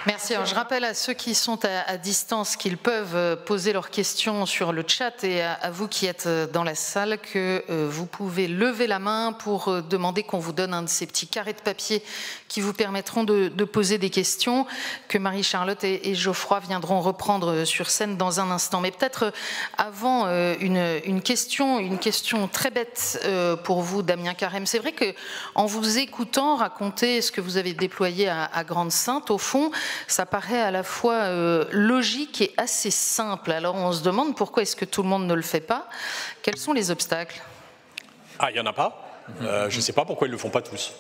Merci. Alors, je rappelle à ceux qui sont à distance qu'ils peuvent poser leurs questions sur le chat, et à vous qui êtes dans la salle que vous pouvez lever la main pour demander qu'on vous donne un de ces petits carrés de papier qui vous permettront de poser des questions que Marie-Charlotte et Geoffroy viendront reprendre sur scène dans un instant. Mais peut-être avant une question très bête pour vous, Damien Carême. C'est vrai qu'en vous écoutant raconter ce que vous avez déployé à Grande-Synthe, au fond, ça paraît à la fois logique et assez simple. Alors on se demande pourquoi est-ce que tout le monde ne le fait pas. Quels sont les obstacles ? Ah, il n'y en a pas. Je ne sais pas pourquoi ils ne le font pas tous.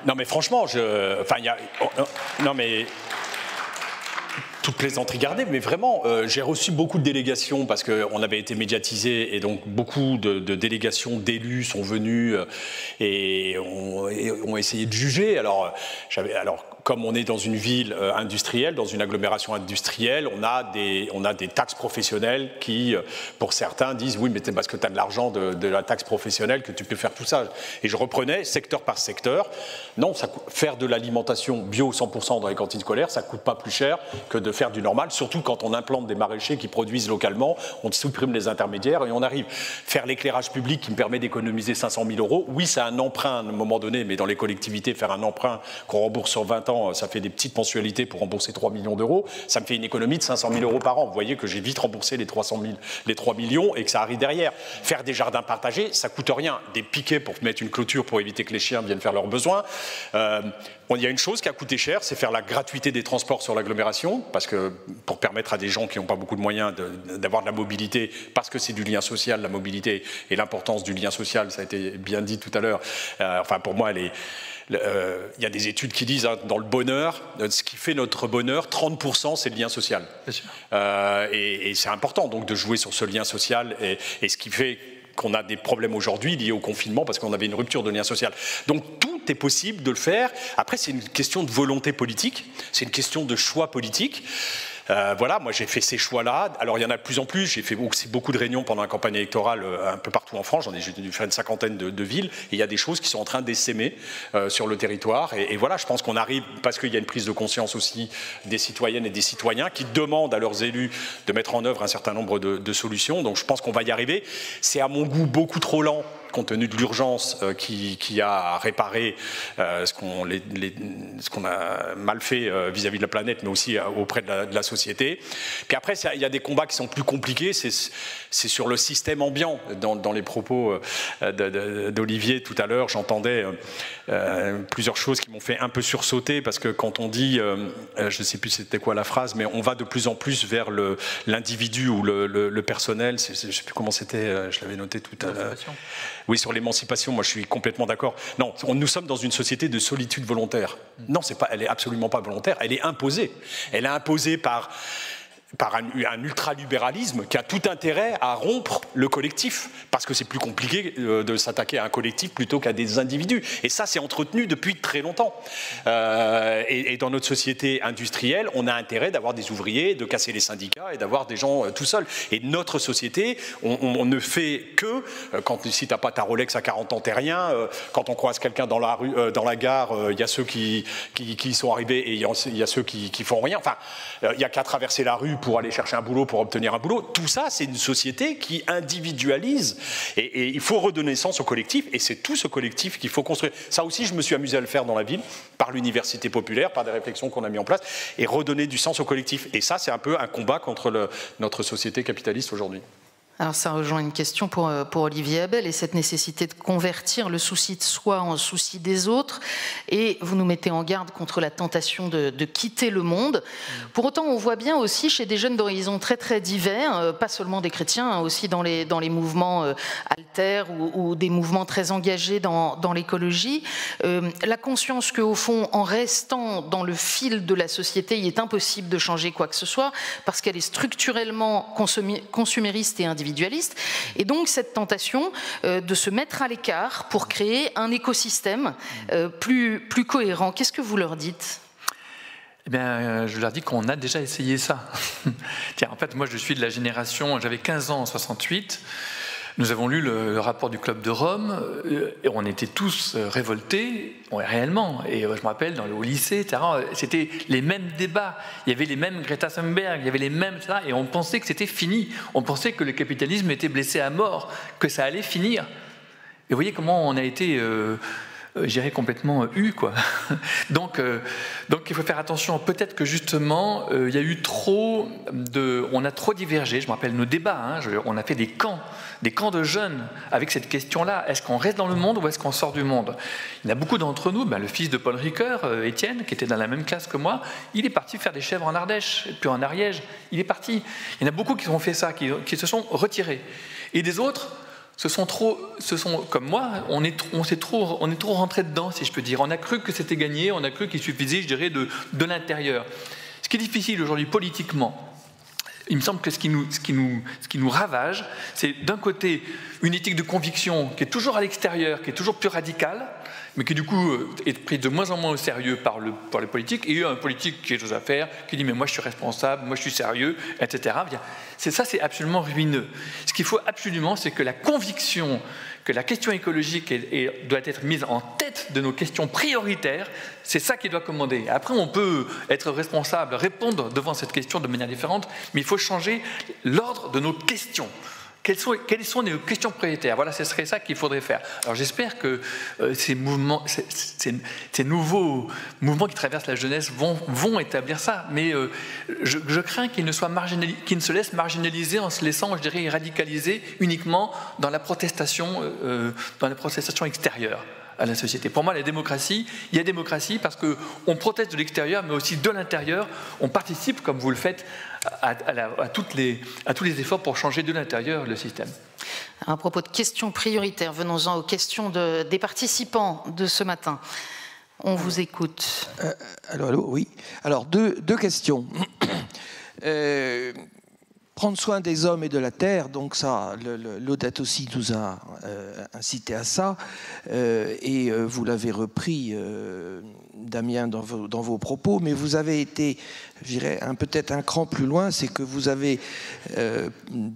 Non mais franchement, non mais... Toute plaisanterie gardée, mais vraiment, j'ai reçu beaucoup de délégations parce qu'on avait été médiatisé, et donc beaucoup de délégations d'élus sont venus et ont essayé de juger. Alors, comme on est dans une ville industrielle, dans une agglomération industrielle, on a des taxes professionnelles qui, pour certains, disent oui, mais c'est parce que tu as de l'argent de la taxe professionnelle que tu peux faire tout ça. Et je reprenais secteur par secteur. Non, faire de l'alimentation bio 100% dans les cantines scolaires, ça ne coûte pas plus cher que de faire du normal, surtout quand on implante des maraîchers qui produisent localement, on supprime les intermédiaires et on arrive. Faire l'éclairage public qui me permet d'économiser 500 000 €, oui, c'est un emprunt à un moment donné, mais dans les collectivités, faire un emprunt qu'on rembourse sur 20 ans, ça fait des petites mensualités pour rembourser 3 millions d'euros, ça me fait une économie de 500 000 € par an. Vous voyez que j'ai vite remboursé les 3 millions et que ça arrive derrière. Faire des jardins partagés, ça coûte rien. Des piquets pour mettre une clôture pour éviter que les chiens viennent faire leurs besoins. Il y a une chose qui a coûté cher, c'est faire la gratuité des transports sur l'agglomération, parce que pour permettre à des gens qui n'ont pas beaucoup de moyens d'avoir de la mobilité, parce que c'est du lien social, la mobilité, et l'importance du lien social, ça a été bien dit tout à l'heure. Enfin, pour moi, il y a des études qui disent, dans le bonheur, ce qui fait notre bonheur, 30%, c'est le lien social. Et c'est important donc de jouer sur ce lien social, et ce qui fait qu'on a des problèmes aujourd'hui liés au confinement parce qu'on avait une rupture de lien social. Donc tout est possible de le faire. Après, c'est une question de volonté politique, c'est une question de choix politique. Voilà, moi j'ai fait ces choix-là. Alors il y en a de plus en plus. J'ai fait aussi beaucoup de réunions pendant la campagne électorale un peu partout en France. J'ai dû faire une cinquantaine de villes. Et il y a des choses qui sont en train d'essaimer sur le territoire. Et voilà, je pense qu'on arrive, parce qu'il y a une prise de conscience aussi des citoyennes et des citoyens qui demandent à leurs élus de mettre en œuvre un certain nombre de solutions. Donc je pense qu'on va y arriver. C'est à mon goût beaucoup trop lent, compte tenu de l'urgence qui a à réparer ce qu'on a mal fait vis-à-vis de la planète, mais aussi auprès de la société. Puis après, il y a des combats qui sont plus compliqués, c'est sur le système ambiant. Dans les propos d'Olivier tout à l'heure, j'entendais plusieurs choses qui m'ont fait un peu sursauter, parce que quand on dit, je ne sais plus c'était quoi la phrase, mais on va de plus en plus vers l'individu ou le personnel, je ne sais plus comment c'était, je l'avais noté tout à l'heure. Oui, sur l'émancipation, moi je suis complètement d'accord. Non, nous sommes dans une société de solitude volontaire. Non, elle est absolument pas volontaire, elle est imposée. Elle est imposée par par un ultralibéralisme qui a tout intérêt à rompre le collectif, parce que c'est plus compliqué de s'attaquer à un collectif plutôt qu'à des individus. Et ça, c'est entretenu depuis très longtemps. Et dans notre société industrielle, on a intérêt d'avoir des ouvriers, de casser les syndicats et d'avoir des gens tout seuls. Et notre société, on ne fait que, si tu n'as pas ta Rolex à 40 ans, t'es rien. Quand on croise quelqu'un dans la rue, dans la gare, il y a ceux qui sont arrivés et il y a ceux qui font rien. Enfin, il n'y a qu'à traverser la rue pour aller chercher un boulot, pour obtenir un boulot. Tout ça, c'est une société qui individualise. Et il faut redonner sens au collectif, et c'est tout ce collectif qu'il faut construire. Ça aussi, je me suis amusé à le faire dans la ville, par l'université populaire, par des réflexions qu'on a mis en place, et redonner du sens au collectif. Et ça, c'est un peu un combat contre notre société capitaliste aujourd'hui. Alors ça rejoint une question pour Olivier Abel et cette nécessité de convertir le souci de soi en souci des autres, et vous nous mettez en garde contre la tentation de quitter le monde. Pour autant, on voit bien aussi chez des jeunes d'horizons très très divers, pas seulement des chrétiens, aussi dans les mouvements alters ou des mouvements très engagés dans l'écologie, la conscience qu'au fond, en restant dans le fil de la société, il est impossible de changer quoi que ce soit parce qu'elle est structurellement consumériste et individualiste. Et donc cette tentation de se mettre à l'écart pour créer un écosystème plus cohérent. Qu'est-ce que vous leur dites ? Eh bien, je leur dis qu'on a déjà essayé ça. Tiens, en fait, moi je suis de la génération, j'avais 15 ans en 68. Nous avons lu le rapport du Club de Rome et on était tous révoltés, réellement. Et je me rappelle, au lycée, etc., c'était les mêmes débats. Il y avait les mêmes Greta Thunberg, il y avait les mêmes... etc., et on pensait que c'était fini. On pensait que le capitalisme était blessé à mort, que ça allait finir. Et vous voyez comment on a été... j'irais complètement quoi. Donc il faut faire attention. Peut-être que justement il y a eu on a trop divergé. Je me rappelle nos débats. On a fait des camps de jeunes avec cette question-là. Est-ce qu'on reste dans le monde ou est-ce qu'on sort du monde ? Il y en a beaucoup d'entre nous. Le fils de Paul Ricoeur, Étienne, qui était dans la même classe que moi, il est parti faire des chèvres en Ardèche, puis en Ariège. Il est parti. Il y en a beaucoup qui ont fait ça, qui se sont retirés. Et des autres. Comme moi, on est trop rentré dedans, si je peux dire. On a cru que c'était gagné, on a cru qu'il suffisait, je dirais, de l'intérieur. Ce qui est difficile aujourd'hui politiquement, il me semble que ce qui nous ravage, c'est d'un côté une éthique de conviction qui est toujours à l'extérieur, qui est toujours plus radicale, mais qui du coup est pris de moins en moins au sérieux par les politiques, et un politique qui a des choses à faire, qui dit mais moi je suis responsable, moi je suis sérieux, etc. Ça c'est absolument ruineux. Ce qu'il faut absolument, c'est que la conviction que la question écologique doit être mise en tête de nos questions prioritaires, c'est ça qui doit commander. Après on peut être responsable, répondre devant cette question de manière différente, mais il faut changer l'ordre de nos questions. Quelles sont les questions prioritaires ? Voilà, ce serait ça qu'il faudrait faire. Alors j'espère que ces nouveaux mouvements qui traversent la jeunesse vont établir ça. Mais je crains qu'ils ne se laissent marginaliser en se laissant, je dirais, radicaliser uniquement dans la protestation extérieure à la société. Pour moi, il y a démocratie parce qu'on proteste de l'extérieur, mais aussi de l'intérieur. On participe, comme vous le faites, à tous les efforts pour changer de l'intérieur le système. À propos de questions prioritaires, venons-en aux questions des participants de ce matin. On vous écoute. Allô, oui. Alors, deux questions. Prendre soin des hommes et de la terre, donc ça, l'Odette aussi nous a incité à ça, et vous l'avez repris, Damien, dans vos propos, mais vous avez été, je dirais, peut-être un cran plus loin, c'est que vous avez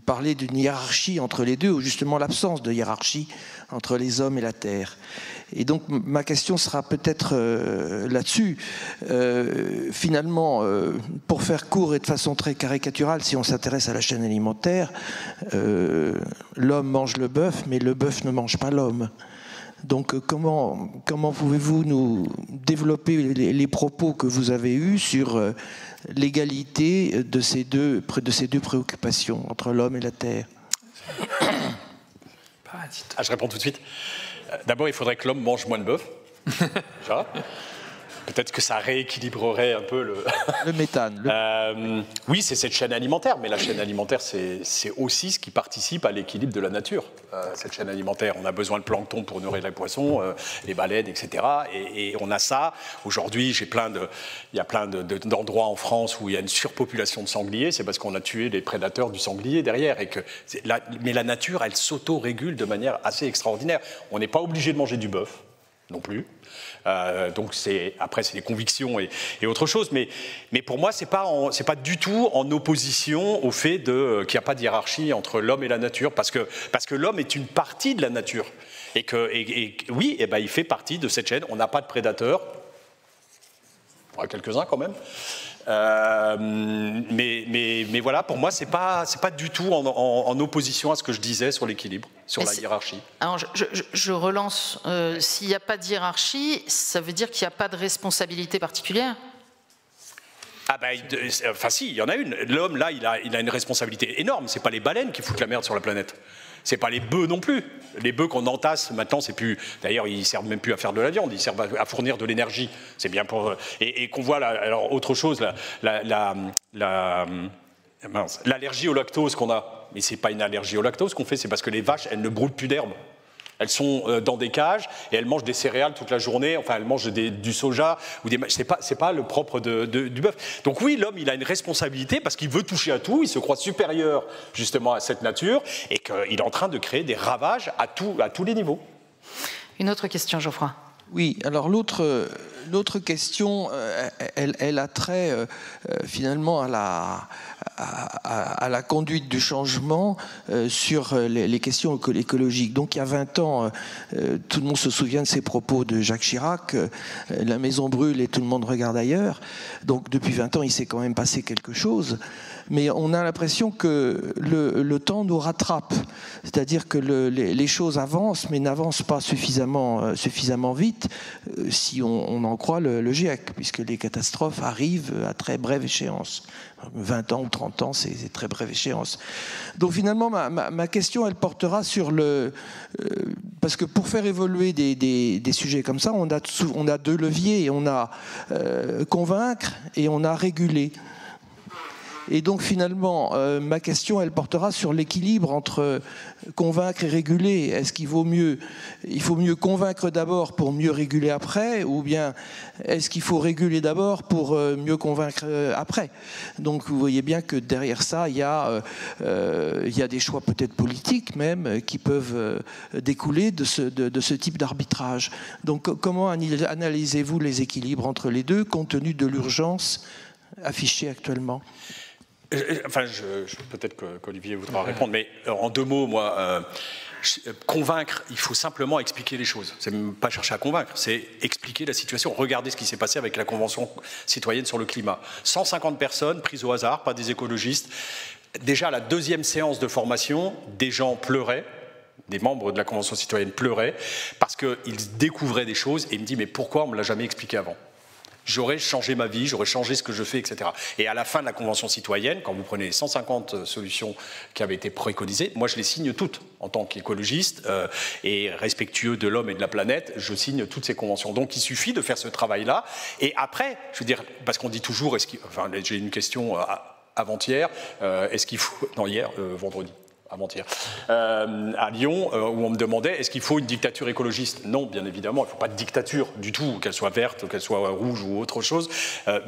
parlé d'une hiérarchie entre les deux, ou justement l'absence de hiérarchie entre les hommes et la terre. Et donc ma question sera peut-être là-dessus. Finalement, pour faire court et de façon très caricaturale, si on s'intéresse à la chaîne alimentaire, l'homme mange le bœuf, mais le bœuf ne mange pas l'homme. Donc comment pouvez-vous nous développer les propos que vous avez eus sur l'égalité de ces deux préoccupations entre l'homme et la terre ? Je réponds tout de suite. D'abord, il faudrait que l'homme mange moins de bœuf. Déjà. peut-être que ça rééquilibrerait un peu le méthane. Oui, c'est cette chaîne alimentaire, mais la chaîne alimentaire, c'est aussi ce qui participe à l'équilibre de la nature. Cette chaîne alimentaire, on a besoin de plancton pour nourrir les poissons, les baleines, etc. Et on a ça. Aujourd'hui, il y a plein d'endroits en France où il y a une surpopulation de sangliers. C'est parce qu'on a tué les prédateurs du sanglier derrière. Mais la nature, elle s'auto-régule de manière assez extraordinaire. On n'est pas obligé de manger du bœuf non plus. Donc après, c'est des convictions et autre chose. Mais pour moi, c'est pas du tout en opposition au fait qu'il n'y a pas de hiérarchie entre l'homme et la nature, parce que l'homme est une partie de la nature. Oui, il fait partie de cette chaîne. On n'a pas de prédateurs. On a quelques-uns quand même. Mais voilà, pour moi, c'est pas du tout en opposition à ce que je disais sur l'équilibre, sur la hiérarchie. Alors, je relance. S'il n'y a pas de hiérarchie, ça veut dire qu'il n'y a pas de responsabilité particulière? Enfin si, il y en a une. L'homme, là, il a une responsabilité énorme. C'est pas les baleines qui foutent la merde sur la planète. C'est pas les bœufs non plus. Les bœufs qu'on entasse maintenant, c'est plus. D'ailleurs, ils servent même plus à faire de la viande. Ils servent à fournir de l'énergie. C'est bien pour. Et qu'on voit là. Alors autre chose, l'allergie au lactose qu'on a. Mais c'est pas une allergie au lactose qu'on fait. C'est parce que les vaches, elles ne brûlent plus d'herbe. Elles sont dans des cages et elles mangent des céréales toute la journée. Enfin, elles mangent du soja ou c'est pas le propre du bœuf. Donc oui, l'homme, il a une responsabilité parce qu'il veut toucher à tout. Il se croit supérieur justement à cette nature et qu'il est en train de créer des ravages à tous les niveaux. Une autre question, Geoffroy. Oui, alors l'autre question, elle a trait finalement à la conduite du changement sur les questions écologiques. Donc il y a 20 ans, tout le monde se souvient de ces propos de Jacques Chirac, la maison brûle et tout le monde regarde ailleurs. Donc depuis 20 ans, il s'est quand même passé quelque chose. Mais on a l'impression que le temps nous rattrape. C'est-à-dire que les choses avancent, mais n'avancent pas suffisamment vite, si on en croit le GIEC, puisque les catastrophes arrivent à très brève échéance. 20 ans ou 30 ans, c'est très brève échéance. Donc finalement, ma question, elle portera sur parce que pour faire évoluer des sujets comme ça, on a deux leviers. Et on a convaincre et on a réguler. Et donc finalement, ma question, elle portera sur l'équilibre entre convaincre et réguler. Est-ce qu'il faut mieux convaincre d'abord pour mieux réguler après, ou bien est-ce qu'il faut réguler d'abord pour mieux convaincre après? Donc vous voyez bien que derrière ça, il y a des choix peut-être politiques même qui peuvent découler de ce type d'arbitrage. Donc comment analysez-vous les équilibres entre les deux, compte tenu de l'urgence affichée actuellement? Enfin, peut-être qu'Olivier voudra répondre, mais en deux mots, moi, convaincre, il faut simplement expliquer les choses. C'est même pas chercher à convaincre, c'est expliquer la situation. Regardez ce qui s'est passé avec la Convention citoyenne sur le climat. 150 personnes prises au hasard, pas des écologistes. Déjà, à la deuxième séance de formation, des gens pleuraient. Des membres de la Convention citoyenne pleuraient parce qu'ils découvraient des choses et ils me disent « mais pourquoi on ne me l'a jamais expliqué avant ?» J'aurais changé ma vie, j'aurais changé ce que je fais, etc. Et à la fin de la Convention citoyenne, quand vous prenez les 150 solutions qui avaient été préconisées, moi je les signe toutes. En tant qu'écologiste et respectueux de l'homme et de la planète, je signe toutes ces conventions. Donc il suffit de faire ce travail-là. Et après, je veux dire, parce qu'on dit toujours, j'ai une question avant-hier, est-ce qu'il faut... Non, hier, vendredi. Avant-hier, à Lyon, où on me demandait est-ce qu'il faut une dictature écologiste? Non, bien évidemment, il ne faut pas de dictature du tout, qu'elle soit verte, qu'elle soit rouge ou autre chose.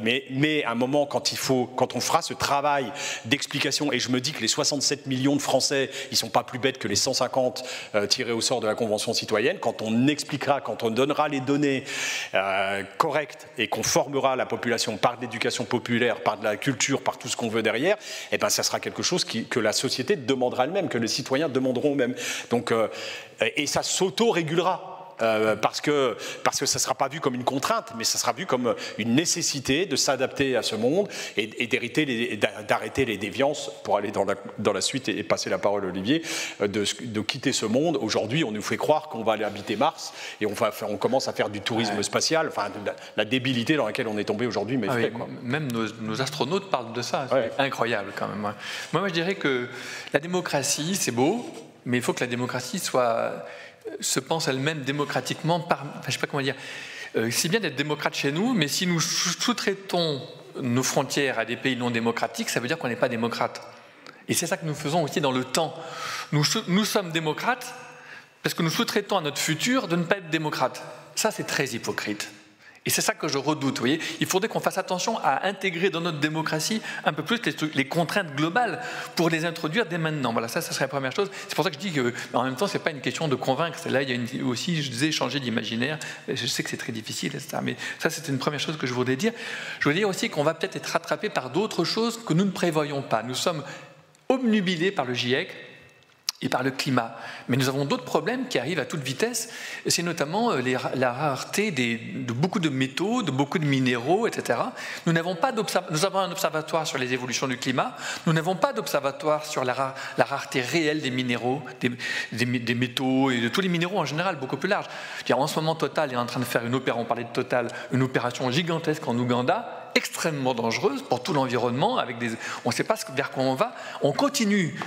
Mais à un moment, quand on fera ce travail d'explication, et je me dis que les 67 millions de Français, ils ne sont pas plus bêtes que les 150 tirés au sort de la Convention citoyenne, quand on expliquera, quand on donnera les données correctes et qu'on formera la population par de l'éducation populaire, par de la culture, par tout ce qu'on veut derrière, eh ben, ça sera quelque chose que la société demandera même, que les citoyens demanderont eux-mêmes. Donc, et ça s'auto-régulera. Parce que ça ne sera pas vu comme une contrainte, mais ça sera vu comme une nécessité de s'adapter à ce monde et d'arrêter les déviances, pour aller dans la suite et passer la parole à Olivier, de quitter ce monde. Aujourd'hui, on nous fait croire qu'on va aller habiter Mars et on commence à faire du tourisme spatial. Enfin, la débilité dans laquelle on est tombé aujourd'hui m'effraie. Même nos astronautes parlent de ça. C'est incroyable quand même. Moi, je dirais que la démocratie, c'est beau, mais il faut que la démocratie se pense elle-même démocratiquement, je ne sais pas comment dire, c'est bien d'être démocrate chez nous, mais si nous sous-traitons nos frontières à des pays non démocratiques, ça veut dire qu'on n'est pas démocrate. Et c'est ça que nous faisons aussi dans le temps. Nous sommes démocrates parce que nous sous-traitons à notre futur de ne pas être démocrate. Ça, c'est très hypocrite. Et c'est ça que je redoute, vous voyez. Il faudrait qu'on fasse attention à intégrer dans notre démocratie un peu plus les contraintes globales pour les introduire dès maintenant. Voilà, ça serait la première chose. C'est pour ça que je dis qu'en même temps, ce n'est pas une question de convaincre. Là, il y a aussi, je disais, changer d'imaginaire. Je sais que c'est très difficile, etc. Mais ça, c'était une première chose que je voudrais dire. Je voudrais dire aussi qu'on va peut-être être rattrapé par d'autres choses que nous ne prévoyons pas. Nous sommes obnubilés par le GIEC et par le climat. Mais nous avons d'autres problèmes qui arrivent à toute vitesse, c'est notamment la rareté de beaucoup de métaux, de beaucoup de minéraux, etc. Nous avons un observatoire sur les évolutions du climat, nous n'avons pas d'observatoire sur la rareté réelle des minéraux, des métaux et de tous les minéraux en général, beaucoup plus large. En ce moment, Total est en train de faire on parlait de Total, une opération gigantesque en Ouganda, extrêmement dangereuse pour tout l'environnement, on ne sait pas vers quoi on va, on continue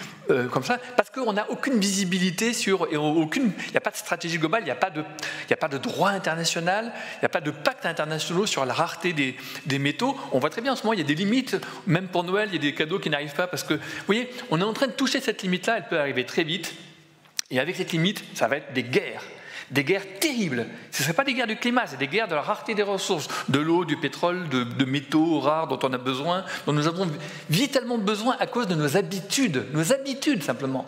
comme ça, parce qu'on n'a aucune visibilité il n'y a pas de stratégie globale, il n'y a pas de droit international, il n'y a pas de pacte international sur la rareté des métaux. On voit très bien en ce moment, il y a des limites, même pour Noël, il y a des cadeaux qui n'arrivent pas, parce que, vous voyez, on est en train de toucher cette limite-là, elle peut arriver très vite, et avec cette limite, ça va être des guerres terribles. Ce ne seraient pas des guerres du climat, c'est des guerres de la rareté des ressources, de l'eau, du pétrole, de métaux rares dont on a besoin, dont nous avons vitalement besoin à cause de nos habitudes simplement.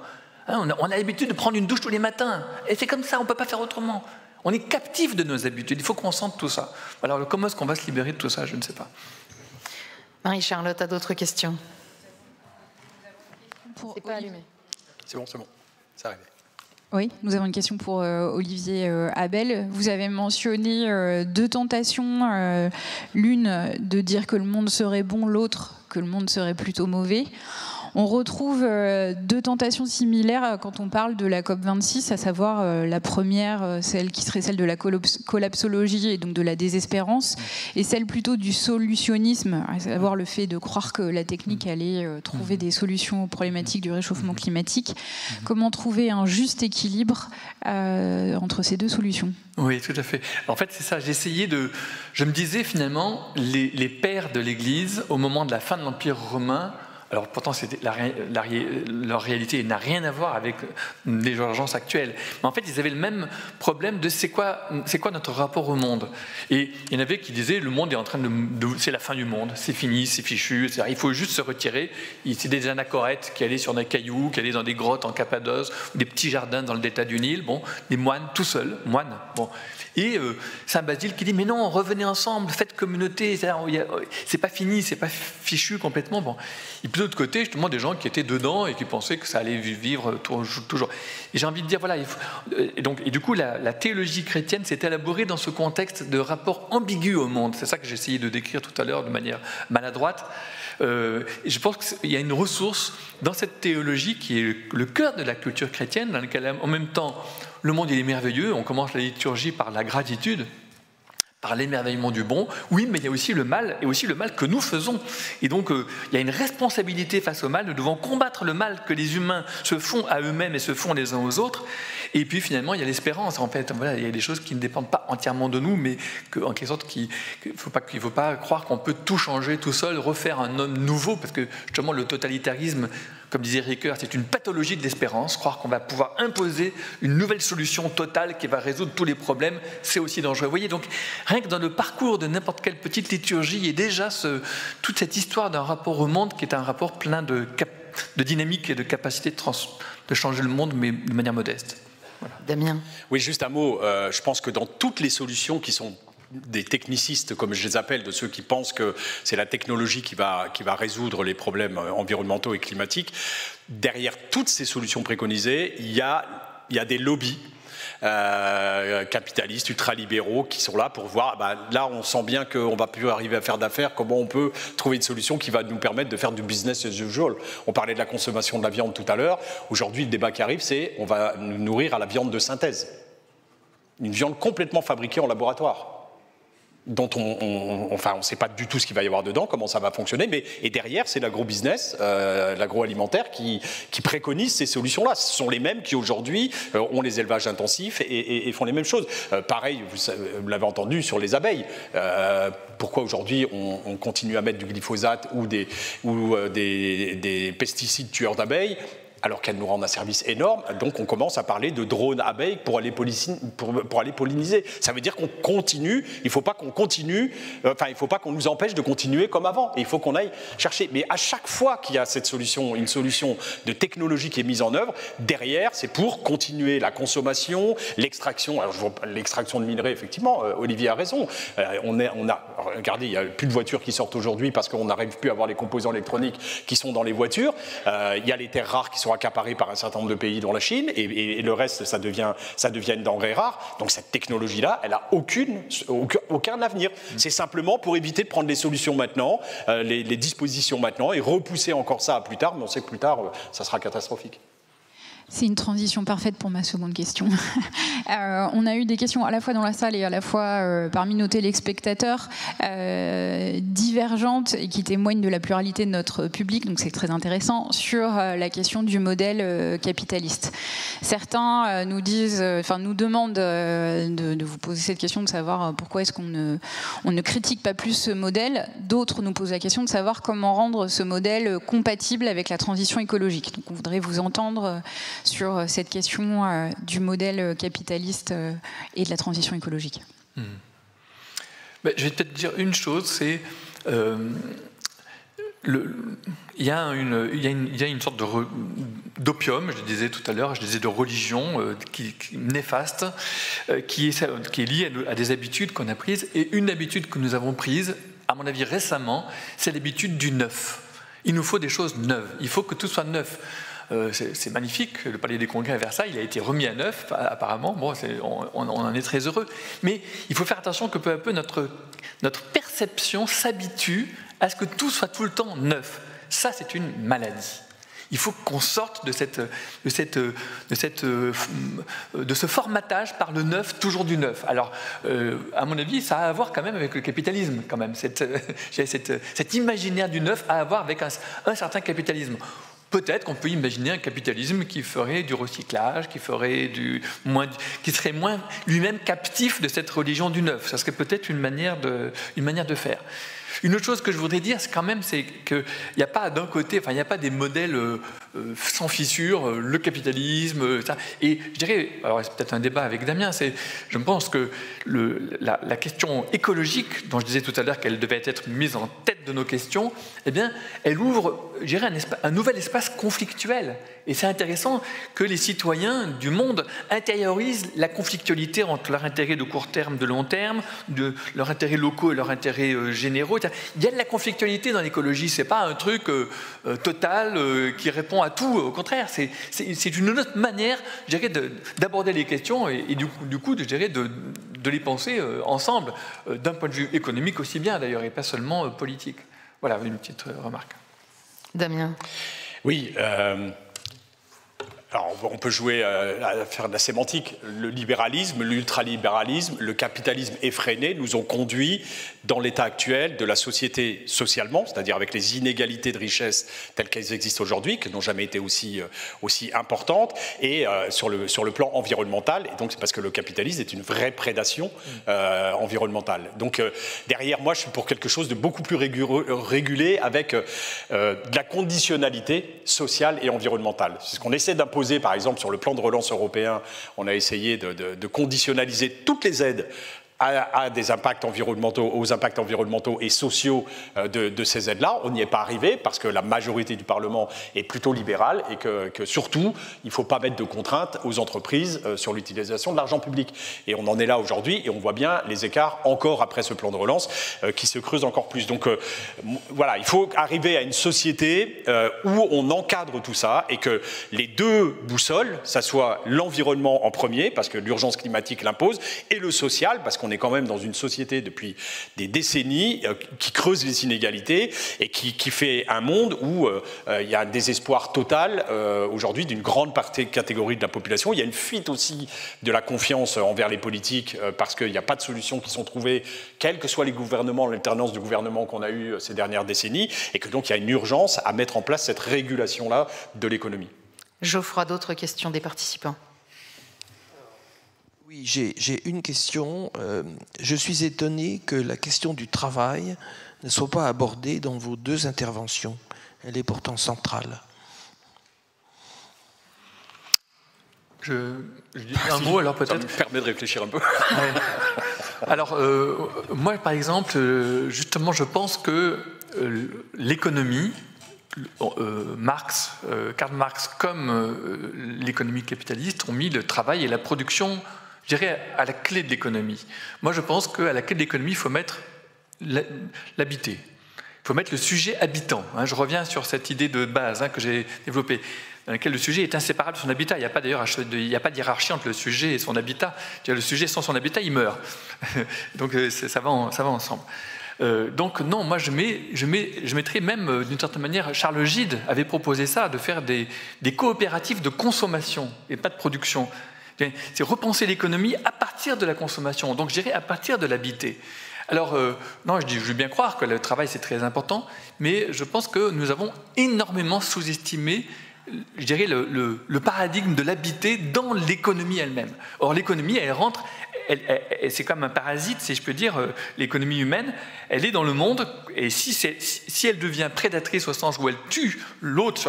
On a l'habitude de prendre une douche tous les matins, et c'est comme ça, on ne peut pas faire autrement. On est captif de nos habitudes, il faut qu'on sente tout ça. Alors comment est-ce qu'on va se libérer de tout ça, je ne sais pas. Marie-Charlotte a d'autres questions? C'est pas allumé. C'est bon, c'est arrivé. Oui, nous avons une question pour Olivier Abel. Vous avez mentionné deux tentations, l'une de dire que le monde serait bon, l'autre que le monde serait plutôt mauvais. On retrouve deux tentations similaires quand on parle de la COP26, à savoir la première, celle qui serait celle de la collapsologie et donc de la désespérance, et celle plutôt du solutionnisme, à savoir le fait de croire que la technique allait trouver des solutions aux problématiques du réchauffement climatique. Comment trouver un juste équilibre entre ces deux solutions? Oui, tout à fait. En fait, c'est ça. Je me disais finalement, les pères de l'Église, au moment de la fin de l'Empire romain, alors pourtant leur réalité n'a rien à voir avec les urgences actuelles. Mais en fait, ils avaient le même problème de c'est quoi notre rapport au monde. Et il y en avait qui disaient le monde est en train c'est la fin du monde, c'est fini, c'est fichu, etc. Il faut juste se retirer. C'est des anachorètes qui allaient sur des cailloux, qui allaient dans des grottes en Cappadoce, des petits jardins dans le delta du Nil, des moines tout seuls, Et Saint Basile qui dit mais non, revenez ensemble, faites communauté, c'est pas fini, c'est pas fichu complètement. Et puis de l'autre côté, justement, des gens qui étaient dedans et qui pensaient que ça allait vivre toujours. Et j'ai envie de dire, voilà, et du coup, la théologie chrétienne s'est élaborée dans ce contexte de rapport ambigu au monde. C'est ça que j'ai essayé de décrire tout à l'heure de manière maladroite. Et je pense qu'il y a une ressource dans cette théologie qui est le cœur de la culture chrétienne, dans laquelle, en même temps, le monde il est merveilleux, on commence la liturgie par la gratitude, par l'émerveillement du bon, oui, mais il y a aussi le mal, et aussi le mal que nous faisons. Et donc, il y a une responsabilité face au mal, nous devons combattre le mal que les humains se font à eux-mêmes et se font les uns aux autres. Et puis finalement, il y a l'espérance, en fait. Voilà, il y a des choses qui ne dépendent pas entièrement de nous, mais en quelque sorte, qu'il ne faut pas croire qu'on peut tout changer tout seul, refaire un homme nouveau, parce que justement, le totalitarisme, comme disait Ricoeur, c'est une pathologie de l'espérance. Croire qu'on va pouvoir imposer une nouvelle solution totale qui va résoudre tous les problèmes, c'est aussi dangereux. Vous voyez, donc, rien que dans le parcours de n'importe quelle petite liturgie, il y a déjà toute cette histoire d'un rapport au monde qui est un rapport plein de dynamique et de capacité de changer le monde, mais de manière modeste. Voilà. Damien. Oui, juste un mot. Je pense que dans toutes les solutions qui sont des technicistes, comme je les appelle, de ceux qui pensent que c'est la technologie qui va résoudre les problèmes environnementaux et climatiques, derrière toutes ces solutions préconisées, il y a des lobbies capitalistes, ultralibéraux qui sont là pour voir, là on sent bien qu'on ne va plus arriver à faire d'affaires, comment on peut trouver une solution qui va nous permettre de faire du business as usual. On parlait de la consommation de la viande tout à l'heure, aujourd'hui le débat qui arrive c'est on va nous nourrir à la viande de synthèse, une viande complètement fabriquée en laboratoire. dont on ne sait pas du tout ce qu'il va y avoir dedans, comment ça va fonctionner, et derrière, c'est l'agro-business, l'agroalimentaire qui préconise ces solutions-là. Ce sont les mêmes qui aujourd'hui ont les élevages intensifs et font les mêmes choses. Pareil, vous l'avez entendu sur les abeilles. Pourquoi aujourd'hui on continue à mettre du glyphosate ou des pesticides tueurs d'abeilles alors qu'elles nous rendent un service énorme? Donc on commence à parler de drones abeilles pour aller polliniser. Ça veut dire qu'on continue, il ne faut pas qu'on continue, il ne faut pas qu'on nous empêche de continuer comme avant. Et il faut qu'on aille chercher. Mais à chaque fois qu'il y a cette solution, une solution de technologie qui est mise en œuvre, derrière, c'est pour continuer la consommation, l'extraction. Alors l'extraction de minerais, effectivement, Olivier a raison. Regardez, il n'y a plus de voitures qui sortent aujourd'hui parce qu'on n'arrive plus à avoir les composants électroniques qui sont dans les voitures. Il y a les terres rares qui sont accaparées par un certain nombre de pays, dont la Chine, et le reste, ça devient une denrée rare. Donc cette technologie-là, elle n'a aucun avenir. C'est simplement pour éviter de prendre les solutions maintenant, les dispositions maintenant, et repousser encore ça à plus tard, mais on sait que plus tard, ça sera catastrophique. C'est une transition parfaite pour ma seconde question. On a eu des questions à la fois dans la salle et à la fois parmi nos téléspectateurs divergentes et qui témoignent de la pluralité de notre public, donc c'est très intéressant, sur la question du modèle capitaliste. Certains nous demandent de vous poser cette question, de savoir pourquoi est-ce qu'on ne critique pas plus ce modèle. D'autres nous posent la question de savoir comment rendre ce modèle compatible avec la transition écologique. Donc on voudrait vous entendre sur cette question du modèle capitaliste et de la transition écologique. Je vais peut-être dire une chose, c'est il y a une sorte d'opium, je disais tout à l'heure, je disais de religion qui néfaste, qui est liée à des habitudes qu'on a prises, et une habitude que nous avons prise, à mon avis récemment, c'est l'habitude du neuf. Il nous faut des choses neuves, il faut que tout soit neuf. C'est magnifique, le Palais des Congrès à Versailles, il a été remis à neuf, apparemment, bon, on en est très heureux. Mais il faut faire attention que peu à peu notre perception s'habitue à ce que tout soit tout le temps neuf. Ça, c'est une maladie. Il faut qu'on sorte de ce formatage par le neuf, toujours du neuf. Alors, à mon avis, ça a à voir quand même avec le capitalisme, quand même. Cet imaginaire du neuf a à voir avec un certain capitalisme. Peut-être qu'on peut imaginer un capitalisme qui ferait du recyclage, qui serait moins lui-même captif de cette religion du neuf. Ça serait peut-être une manière de faire. Une autre chose que je voudrais dire, c'est qu'il n'y a pas d'un côté, il n'y a pas des modèles sans fissure, le capitalisme, ça. Et je dirais, alors c'est peut-être un débat avec Damien, je pense que la question écologique, dont je disais tout à l'heure qu'elle devait être mise en tête de nos questions, eh bien, elle ouvre, je dirais, un nouvel espace conflictuel. Et c'est intéressant que les citoyens du monde intériorisent la conflictualité entre leurs intérêts de court terme, de long terme, de leurs intérêts locaux et leurs intérêts généraux. Il y a de la conflictualité dans l'écologie, c'est pas un truc total qui répond à tout, au contraire, c'est une autre manière, je dirais, d'aborder les questions et du coup, je dirais, de les penser ensemble, d'un point de vue économique aussi bien d'ailleurs, et pas seulement politique. Voilà, une petite remarque. Damien. Oui, alors on peut jouer à faire de la sémantique. Le libéralisme, l'ultralibéralisme, le capitalisme effréné nous ont conduits dans l'état actuel de la société socialement, c'est-à-dire avec les inégalités de richesse telles qu'elles existent aujourd'hui, qui n'ont jamais été aussi importantes, et sur le plan environnemental. Et donc c'est parce que le capitalisme est une vraie prédation environnementale. Donc derrière moi, je suis pour quelque chose de beaucoup plus régulé avec de la conditionnalité sociale et environnementale. C'est ce qu'on essaie d'imposer. Par exemple, sur le plan de relance européen, on a essayé de conditionnaliser toutes les aides à des impacts environnementaux, aux impacts environnementaux et sociaux de ces aides-là. On n'y est pas arrivé parce que la majorité du Parlement est plutôt libérale et que surtout, il ne faut pas mettre de contraintes aux entreprises sur l'utilisation de l'argent public. Et on en est là aujourd'hui et on voit bien les écarts encore après ce plan de relance qui se creusent encore plus. Donc voilà, il faut arriver à une société où on encadre tout ça et que les deux boussoles, ça soit l'environnement en premier parce que l'urgence climatique l'impose et le social parce qu'on qu'on est quand même dans une société depuis des décennies qui creuse les inégalités et qui fait un monde où il y a un désespoir total aujourd'hui d'une grande catégorie de la population. Il y a une fuite aussi de la confiance envers les politiques parce qu'il n'y a pas de solutions qui sont trouvées, quels que soient les gouvernements, l'alternance de gouvernements qu'on a eu ces dernières décennies, et que donc il y a une urgence à mettre en place cette régulation-là de l'économie. Geoffroy, d'autres questions des participants? Oui, j'ai une question. Je suis étonné que la question du travail ne soit pas abordée dans vos deux interventions. Elle est pourtant centrale. Je dis un mot alors peut-être. Ça me permet de réfléchir un peu. Ouais. Alors, moi, par exemple, justement, je pense que l'économie, Karl Marx comme l'économie capitaliste ont mis le travail et la production, je dirais, à la clé de l'économie. Moi, je pense qu'à la clé de l'économie, il faut mettre l'habité. Il faut mettre le sujet habitant. Je reviens sur cette idée de base que j'ai développée, dans laquelle le sujet est inséparable de son habitat. Il n'y a pas d'ailleurs de hiérarchie entre le sujet et son habitat. Le sujet sans son habitat, il meurt. Donc ça va ensemble. Donc non, moi je mettrais même d'une certaine manière, Charles Gide avait proposé ça, de faire des coopératives de consommation et pas de production. C'est repenser l'économie à partir de la consommation, donc je dirais à partir de l'habité. Alors, non, je veux bien croire que le travail c'est très important, mais je pense que nous avons énormément sous-estimé, je dirais, le paradigme de l'habité dans l'économie elle-même. Or, l'économie, elle rentre, c'est comme un parasite, si je peux dire, l'économie humaine, elle est dans le monde, et si elle devient prédatrice au sens où elle tue l'autre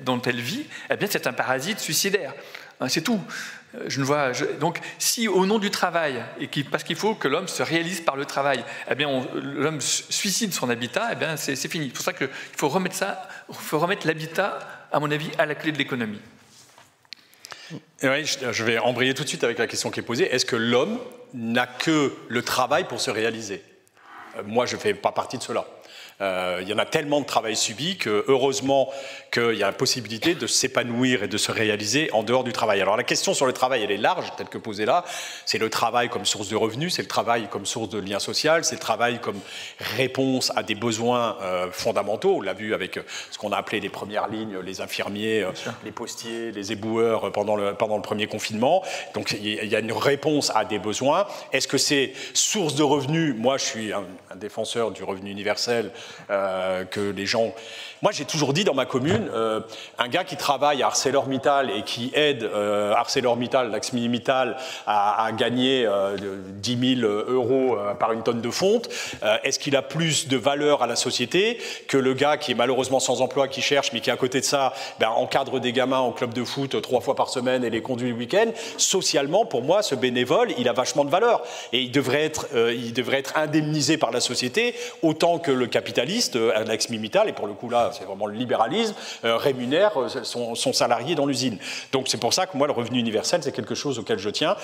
dont elle vit, eh bien c'est un parasite suicidaire. C'est tout. Donc, si au nom du travail, parce qu'il faut que l'homme se réalise par le travail, eh bien l'homme suicide son habitat, eh bien c'est fini. C'est pour ça qu'il faut remettre l'habitat, à mon avis, à la clé de l'économie. Oui, je vais embrayer tout de suite avec la question qui est posée. Est-ce que l'homme n'a que le travail pour se réaliser? Moi, je ne fais pas partie de cela. Il y en a tellement de travail subi que, heureusement, qu'il y a la possibilité de s'épanouir et de se réaliser en dehors du travail. Alors la question sur le travail, elle est large, telle que posée là. C'est le travail comme source de revenus, c'est le travail comme source de lien social, c'est le travail comme réponse à des besoins fondamentaux. On l'a vu avec ce qu'on a appelé les premières lignes, les infirmiers, les postiers, les éboueurs pendant le premier confinement. Donc il y a une réponse à des besoins. Est-ce que c'est source de revenus? Moi, je suis un défenseur du revenu universel, que les gens... Moi, j'ai toujours dit dans ma commune, un gars qui travaille à ArcelorMittal et qui aide ArcelorMittal, l'Axmi-Mittal, à gagner 10 000 euros par une tonne de fonte, est-ce qu'il a plus de valeur à la société que le gars qui est malheureusement sans emploi, qui cherche, mais qui à côté de ça encadre des gamins en club de foot 3 fois par semaine et les conduit le week-end? Socialement, pour moi, ce bénévole, il a vachement de valeur. Et il devrait être indemnisé par la société autant que le capitaliste, l'Axmi-Mittal, et pour le coup là, c'est vraiment le libéralisme, rémunère son salarié dans l'usine. Donc c'est pour ça que moi, le revenu universel, c'est quelque chose auquel je tiens.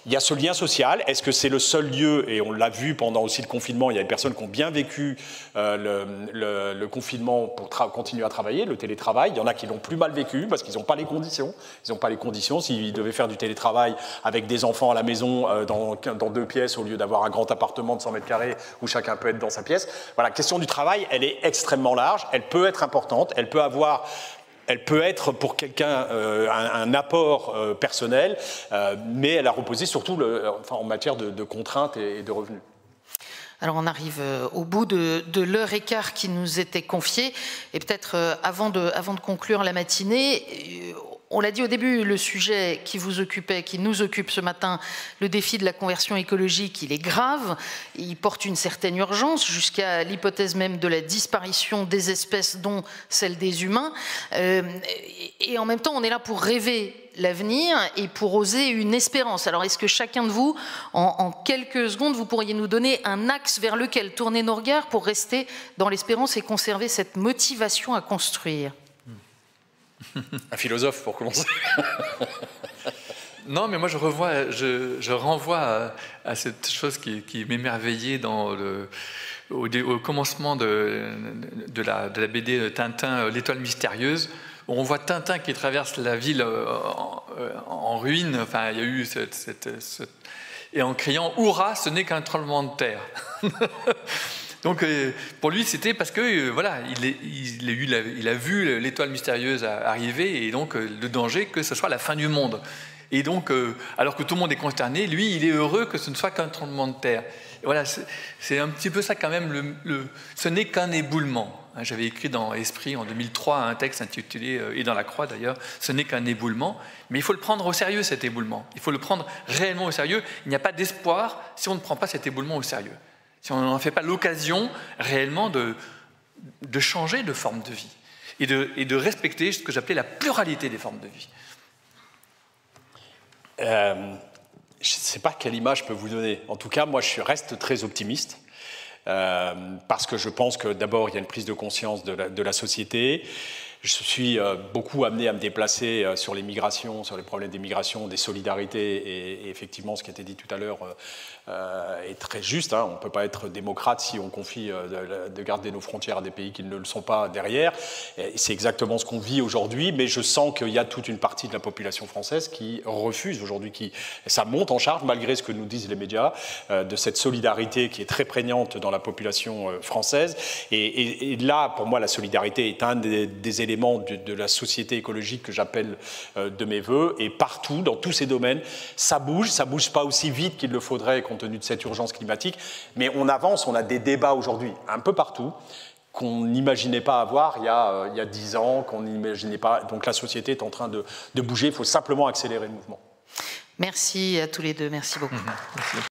Il y a ce lien social. Est-ce que c'est le seul lieu, et on l'a vu pendant aussi le confinement, il y a des personnes qui ont bien vécu le confinement pour continuer à travailler, le télétravail. Il y en a qui l'ont plus mal vécu parce qu'ils n'ont pas les conditions. Ils n'ont pas les conditions. S'ils devaient faire du télétravail avec des enfants à la maison dans 2 pièces au lieu d'avoir un grand appartement de 100 mètres carrés où chacun peut être dans sa pièce. Voilà, la question du travail, elle est extrêmement large. Elle peut être importante. Elle peut être pour quelqu'un un apport personnel, mais elle a reposé surtout en matière de contraintes et de revenus. Alors on arrive au bout de l'heure et quart qui nous était confiée, et peut-être avant de conclure la matinée, on l'a dit au début, le sujet qui vous occupait, qui nous occupe ce matin, le défi de la conversion écologique, il est grave, il porte une certaine urgence, jusqu'à l'hypothèse même de la disparition des espèces, dont celle des humains. Et en même temps, on est là pour rêver l'avenir et pour oser une espérance. Alors, est-ce que chacun de vous, en quelques secondes, vous pourriez nous donner un axe vers lequel tourner nos regards pour rester dans l'espérance et conserver cette motivation à construire ? Un philosophe pour commencer. Non, mais moi je renvoie à cette chose qui m'émerveillait au commencement de la BD Tintin, l'étoile mystérieuse. On voit Tintin qui traverse la ville en ruine. Enfin, il y a eu et en criant « Hurrah, ce n'est qu'un tremblement de terre ». Donc pour lui, c'était parce que voilà, il a vu l'étoile mystérieuse arriver et donc le danger que ce soit la fin du monde. Et donc, alors que tout le monde est consterné, lui, il est heureux que ce ne soit qu'un tremblement de terre. Et voilà, c'est un petit peu ça quand même. Ce n'est qu'un éboulement. J'avais écrit dans Esprit en 2003 un texte intitulé, et dans la Croix d'ailleurs, ce n'est qu'un éboulement. Mais il faut le prendre au sérieux, cet éboulement. Il faut le prendre réellement au sérieux. Il n'y a pas d'espoir si on ne prend pas cet éboulement au sérieux. Si on n'en fait pas l'occasion réellement de changer de forme de vie et de respecter ce que j'appelais la pluralité des formes de vie. Je ne sais pas quelle image je peux vous donner. En tout cas, moi, je reste très optimiste parce que je pense que d'abord, il y a une prise de conscience de la société. Je suis beaucoup amené à me déplacer sur les migrations, sur les problèmes des migrations, des solidarités, et effectivement, ce qui a été dit tout à l'heure est très juste. On ne peut pas être démocrate si on confie de garder nos frontières à des pays qui ne le sont pas derrière. C'est exactement ce qu'on vit aujourd'hui, mais je sens qu'il y a toute une partie de la population française qui refuse aujourd'hui, ça monte en charge, malgré ce que nous disent les médias, de cette solidarité qui est très prégnante dans la population française. Et là, pour moi, la solidarité est un des éléments de la société écologique que j'appelle de mes voeux. Et partout, dans tous ces domaines, ça bouge pas aussi vite qu'il le faudrait compte tenu de cette urgence climatique, mais on avance, on a des débats aujourd'hui un peu partout qu'on n'imaginait pas avoir il y a 10 ans, qu'on n'imaginait pas. Donc la société est en train de bouger, il faut simplement accélérer le mouvement. Merci à tous les deux, merci beaucoup. Merci.